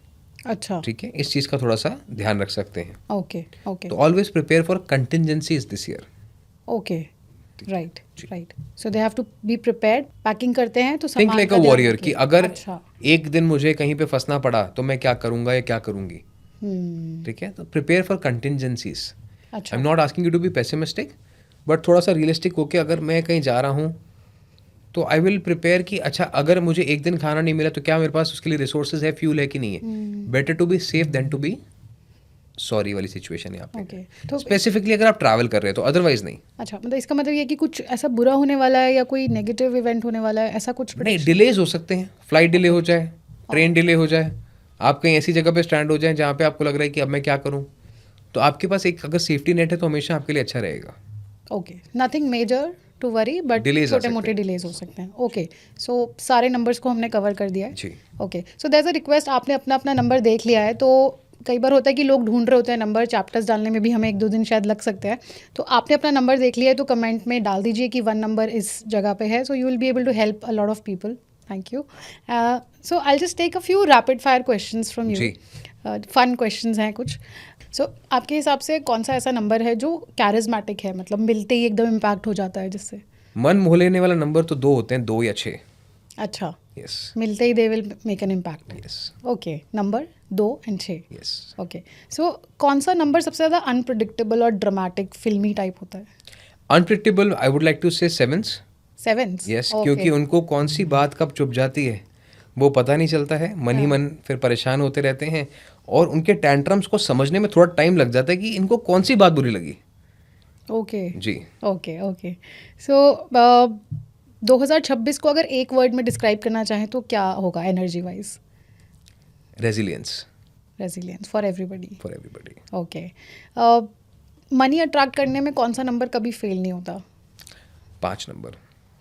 अच्छा। ठीक है, इस चीज़ का थोड़ा सा ध्यान रख सकते हैं। ओके। ओके। तो always prepare for contingencies this year. Okay. Right. Right. So they have to be prepared. Packing करते हैं तो थिंक सामान लाइक का अ ध्यान वॉरियर रखें। कि अगर अच्छा। एक दिन मुझे कहीं पे फंसना पड़ा तो मैं क्या करूंगा या क्या करूंगी। ठीक है, तो प्रिपेयर फॉर कंटिजेंसीज। अच्छा। I am not asking you to be pessimistic, but थोड़ा सा रियलिस्टिक होके अगर मैं कहीं जा रहा हूँ तो आई विल प्रिपेयर कि अच्छा अगर मुझे एक दिन खाना नहीं मिला तो क्या मेरे पास उसके लिए रिसोर्सेज है, फ्यूल है कि नहीं है। Better to be safe than to be sorry वाली सिचुएशन है यहाँ पे। ओके। तो स्पेसिफिकली अगर आप ट्रैवल कर रहे हो तो, अदरवाइज नहीं। अच्छा, मतलब इसका मतलब ये है कि कुछ ऐसा बुरा होने वाला है या कोई नेगेटिव इवेंट होने वाला है, ऐसा कुछ नहीं, डिलेज हो सकते हैं, फ्लाइट डिले हो जाए, ट्रेन डिले हो जाए, आप कहीं ऐसी जगह पे स्टैंड हो जाए जहाँ पे आपको लग रहा है कि अब मैं क्या करूँ, तो आपके पास एक अगर सेफ्टी नेट है तो हमेशा आपके लिए अच्छा रहेगा। Okay, nothing major to worry, but Delays आ छोटे सकते मोटे हैं। डिलेज हो सकते हैं। ओके, सो सारे नंबर्स को हमने कवर कर दिया है। जी। Okay, so there is a request, आपने अपना अपना नंबर देख लिया है, तो कई बार होता है कि लोग ढूंढ रहे होते हैं नंबर, चैप्टर्स डालने में भी हमें 1-2 दिन शायद लग सकते हैं। तो आपने अपना नंबर देख लिया है तो कमेंट में डाल दीजिए कि 1 नंबर इस जगह पे है, so you will be able to help a lot of people. Thank you. So I just take a few rapid fire questions from you. जी। फन क्वेश्चंस हैं कुछ। सो आपके हिसाब से कौन सा ऐसा नंबर है जो कैरिज्मेटिक है, मतलब मिलते ही एकदम इम्पैक्ट हो जाता है जिससे? मन मोह लेने वाला नंबर तो 2 होते हैं, 2 या 6। अच्छा, यस मिलते ही they will make an impact. Yes okay, number 2 और 6। यस। ओके, सो कौन सा नंबर सबसे ज़्यादा अनप्रिडिक्टेबल और ड्रामेटिक फिल्मी टाइप होता है? Unpredictable I would like to say 7s। 7s? Yes, क्योंकि उनको कौन सी बात कब चुप जाती है वो पता नहीं चलता है, मन ही मन फिर परेशान होते रहते हैं और उनके टैंट्रम्स को समझने में थोड़ा टाइम लग जाता है कि इनको कौन सी बात बुरी लगी। ओके जी। Okay okay. सो 2026 को अगर एक वर्ड में डिस्क्राइब करना चाहें तो क्या होगा energy wise? Resilience resilience for everybody. For everybody. Okay, money attract करने में कौन सा नंबर कभी फेल नहीं होता? 5 number.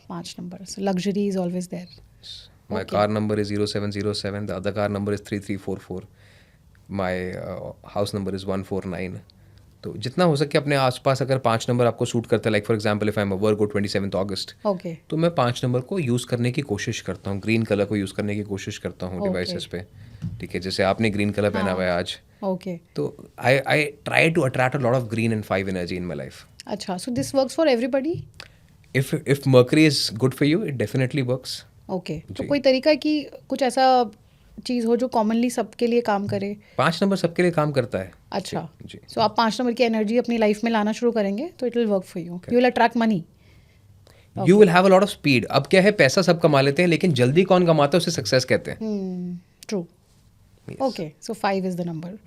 5 number. Luxury is always there. My car number is 0707. The other car number is 3344. My house number is 149. तो जितना हो सके अपने आसपास अगर 5 नंबर आपको सूट करता है, like for example if I am a Virgo 27 August, okay तो मैं 5 नंबर को यूज़ करने की कोशिश करता हूँ, ग्रीन कलर को यूज़ करने की कोशिश करता हूँ Okay. डिवाइसेस पे। ठीक है, जैसे आपने ग्रीन कलर पहना हुआ है आज, ओके। तो I try to attract a lot of green and 5 energy in my life. अच्छा, so this works for everybody? If Mercury is good for you, it definitely works. Okay, तो जी। कोई तरीका है कि कुछ ऐसा चीज़ हो जो कॉमनली सबके लिए काम करे? 5 नंबर सबके लिए काम करता है। अच्छा, जी। सो आप 5 नंबर की एनर्जी अपनी लाइफ में लाना शुरू करेंगे तो it will work for you will attract money. You will have a lot of speed. अब क्या है, पैसा सब कमा लेते हैं, लेकिन जल्दी कौन कमाता है उसे सक्सेस कहते हैं। True. Yes. Okay, so 5 is the number.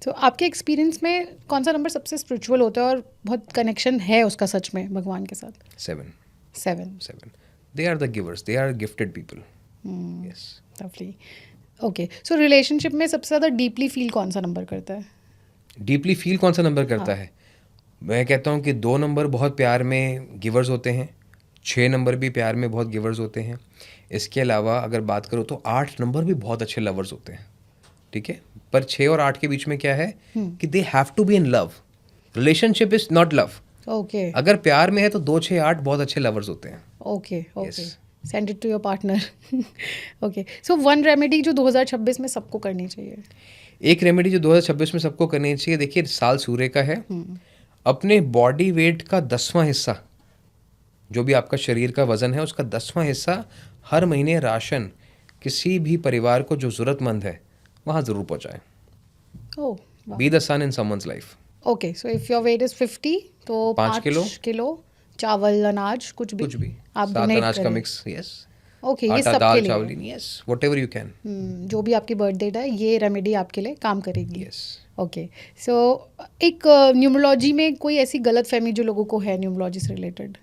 तो आपके एक्सपीरियंस में कौन सा नंबर सबसे स्पिरिचुअल होता है और बहुत कनेक्शन है उसका सच में भगवान के साथ? 7. 7। They are the givers. They are gifted people. Yes. Lovely. Okay, so relationship में सबसे ज़्यादा डीपली फील कौन सा नंबर करता है? डीपली फील कौन सा नंबर करता है? मैं कहता हूँ कि 2 नंबर बहुत प्यार में गिवर्स होते हैं, 6 नंबर भी प्यार में बहुत गिवर्स होते हैं। इसके अलावा अगर बात करो तो 8 नंबर भी बहुत अच्छे लवर्स होते हैं, ठीक है। पर 6 और 8 के बीच में क्या है कि they have to be in love. Relationship is not love. Okay अगर प्यार में है तो 2, 6, 8 बहुत अच्छे लवर्स होते हैं। Okay okay, Yes. Send it to your partner. Okay, so one remedy जो 2026 में सबको करनी चाहिए? एक रेमेडी जो 2026 में सबको करनी चाहिए, देखिए साल सूर्य का है। अपने बॉडी वेट का 10वां हिस्सा, जो भी आपका शरीर का वजन है उसका 10वां हिस्सा हर महीने राशन किसी भी परिवार को जो ज़रूरतमंद है वहाँ ज़रूर पहुँचाएं। Oh, be the sun in someone's life. Okay, so if your weight is 50 तो 5 किलो चावल, अनाज, कुछ भी आप 7 डोनेट अनाज का करें। Mix, yes. ओके, ये आटा, सबके दाल, लिए चावल, है। Yes, whatever you can. जो भी आपकी बर्थ डेट है ये रेमेडी आपके लिए काम करेगी। यस। ओके, सो एक न्यूमरोलॉजी में कोई ऐसी गलत फहमी जो लोगों को है न्यूमरोलॉजी से रिलेटेड,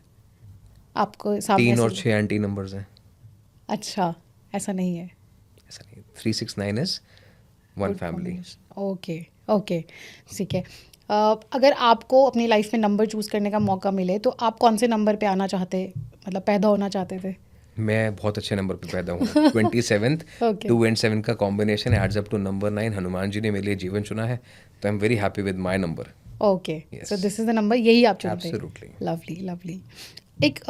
आपको सामने 3 और ऐसी- 6 एंटी नंबर्स हैं। अच्छा, ऐसा नहीं है। ऐसा नहीं, 3, 6, 9 is one family. Okay okay, ठीक है। अगर आपको अपनी लाइफ में नंबर चूज करने का मौका मिले तो आप कौन से नंबर पे आना चाहते, मतलब पैदा होना चाहते थे? मैं बहुत अच्छे नंबर पे पैदा हुआ। 27th, Okay. 2 and 7 का combination adds up to number 9। Hanuman ji ने मेरे लिए जीवन चुना है, तो I am very happy with my number. Okay, Yes. So this is the number, यही आप चुनते हैं? Absolutely. Lovely lovely. एक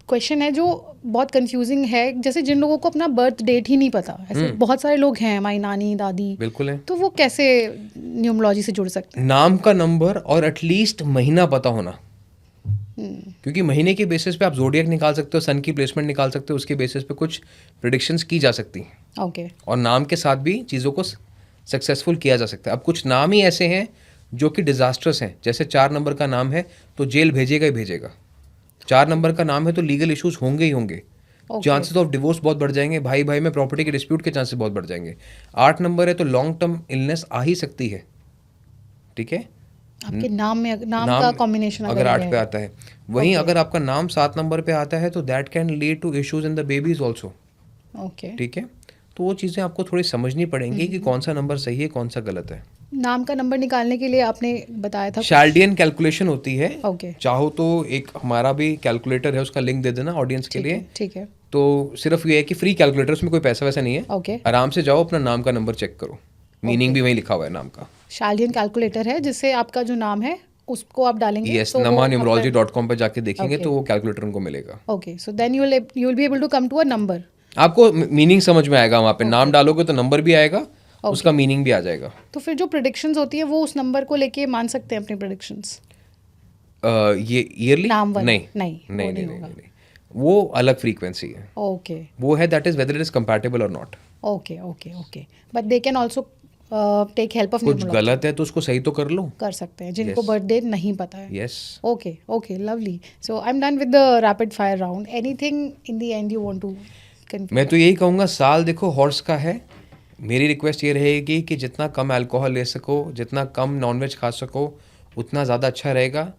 क्वेश्चन है जो बहुत कंफ्यूजिंग है, जैसे जिन लोगों को अपना बर्थ डेट ही नहीं पता, ऐसे बहुत सारे लोग हैं, हमारी नानी दादी, बिल्कुल है। तो वो कैसे न्यूमरोलॉजी से जुड़ सकते हैं? नाम का नंबर और एटलीस्ट महीना पता होना, क्योंकि महीने के बेसिस पे आप जोडियक निकाल सकते हो, सन की प्लेसमेंट निकाल सकते हो, उसके बेसिस पे कुछ प्रिडिक्शंस की जा सकती हैं। ओके और नाम के साथ भी चीज़ों को सक्सेसफुल किया जा सकता है। अब कुछ नाम ही ऐसे हैं जो कि डिजास्टर्स हैं, जैसे 4 नंबर का नाम है तो जेल भेजेगा ही भेजेगा। 4 नंबर का नाम है तो लीगल इश्यूज होंगे ही होंगे। चांसेस ऑफ डिवोर्स बहुत बढ़ जाएंगे, भाई भाई में प्रॉपर्टी के डिस्प्यूट के चांसेस बहुत बढ़ जाएंगे। 8 नंबर है तो लॉन्ग टर्म इलनेस आ ही सकती है, ठीक है। आपके नाम में नाम का कॉम्बिनेशन अगर 8 ये पे है। आता है, वहीं अगर आपका नाम 7 नंबर पे आता है तो that can lead to issues in the babies also, okay, ठीक है। तो वो चीज़ें आपको थोड़ी समझनी पड़ेंगी कि कौन सा नंबर सही है, कौन सा गलत है। नाम का नंबर निकालने के लिए आपने बताया था। शाल्डियन कैलकुलेशन होती है। ओके, चाहो तो एक हमारा भी कैलकुलेटर है, उसका लिंक दे देना ऑडियंस के लिए। ठीक है। तो सिर्फ ये है कि फ्री कैलकुलेटर, उसमें कोई पैसा वैसा नहीं है। ओके, आराम से जाओ, अपना नाम का नंबर चेक करो, मीनिंग भी वहीं लिखा हुआ है नाम का। शालियन कैलकुलेटर है जिससे आपका जो नाम है उसको आप डालेंगे। यस, तो वो namanumerology.com पे जाके देखेंगे Okay. तो वो कैलकुलेटर उनको मिलेगा। Okay, so then you will be able to come to a number. आपको मीनिंग समझ में आएगा, वहाँ पे नाम डालोगे तो नंबर भी आएगा, उसका मीनिंग भी आ जाएगा। तो फिर जो प्रेडिक्शंस होती है वो उस नंबर को लेके मान सकते हैं अपनी प्रेडिक्शंस? ये ईयरली नाम वाला? नहीं नहीं, वो नहीं नहीं नहीं होगा। नहीं, वो अलग फ्रीक्वेंसी है। ओके वो है that is whether it is compatible और not. Okay okay okay, but they can also take help of कुछ न्यूमरोलॉजी। गलत है तो उसको सही तो कर लो। कर सकते हैं जिनको Yes. बर्थ डेट नहीं पता है। Yes. Okay okay, lovely. So I am done with the rapid fire round. Anything in the end you want to conclude? मैं तो यही कहूँगा, साल देखो हॉर्स का है। मेरी रिक्वेस्ट ये रहेगी कि जितना कम अल्कोहल ले सको, जितना कम नॉनवेज खा सको, उतना ज़्यादा अच्छा रहेगा।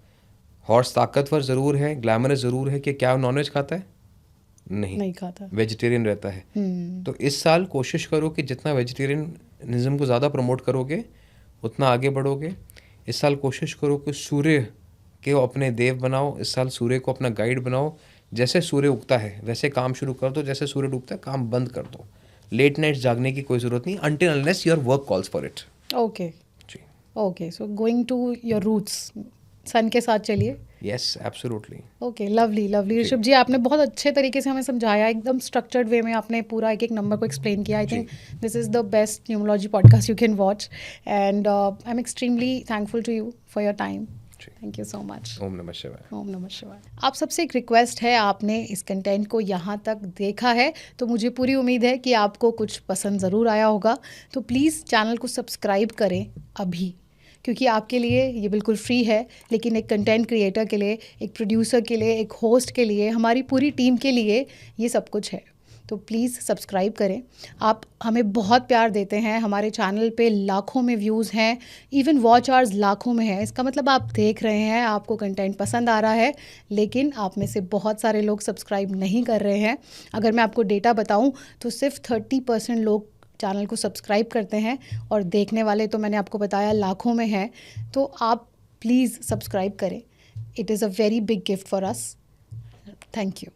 हॉर्स ताकतवर ज़रूर है, ग्लैमरस ज़रूर है। कि क्या नॉनवेज खाता है? नहीं खाता। वेजिटेरियन रहता है। तो इस साल कोशिश करो कि जितना वेजिटेरियनिज्म को ज़्यादा प्रमोट करोगे उतना आगे बढ़ोगे। इस साल कोशिश करो कि सूर्य के अपने देव बनाओ। इस साल सूर्य को अपना गाइड बनाओ। जैसे सूर्य उगता है वैसे काम शुरू कर दो, जैसे सूर्य डूबता है काम बंद कर दो। लेट नाइट्स जागने की कोई ज़रूरत नहीं, until unless your work calls for it. Okay जी, okay, so going to your roots, son के साथ चलिए। Yes absolutely. Okay, lovely lovely. Rishabh ji, आपने बहुत अच्छे तरीके से हमें समझाया, एकदम स्ट्रक्चर्ड वे में आपने पूरा एक एक नंबर को एक्सप्लेन किया। I think this is the best numerology podcast you can watch, and I am extremely thankful to you for your time. Thank you so much. ओम नमः शिवाय। ओम नमः शिवाय। आप सबसे एक रिक्वेस्ट है, आपने इस कंटेंट को यहाँ तक देखा है तो मुझे पूरी उम्मीद है कि आपको कुछ पसंद ज़रूर आया होगा। तो प्लीज़ चैनल को सब्सक्राइब करें अभी, क्योंकि आपके लिए ये बिल्कुल फ्री है, लेकिन एक कंटेंट क्रिएटर के लिए, एक प्रोड्यूसर के लिए, एक होस्ट के लिए, हमारी पूरी टीम के लिए ये सब कुछ है। तो प्लीज़ सब्सक्राइब करें। आप हमें बहुत प्यार देते हैं, हमारे चैनल पे लाखों में व्यूज़ हैं, इवन वॉच आवर्स लाखों में है। इसका मतलब आप देख रहे हैं, आपको कंटेंट पसंद आ रहा है, लेकिन आप में से बहुत सारे लोग सब्सक्राइब नहीं कर रहे हैं। अगर मैं आपको डेटा बताऊं तो सिर्फ 30% लोग चैनल को सब्सक्राइब करते हैं और देखने वाले तो मैंने आपको बताया लाखों में हैं। तो आप प्लीज़ सब्सक्राइब करें। It is a very big gift for us. Thank you.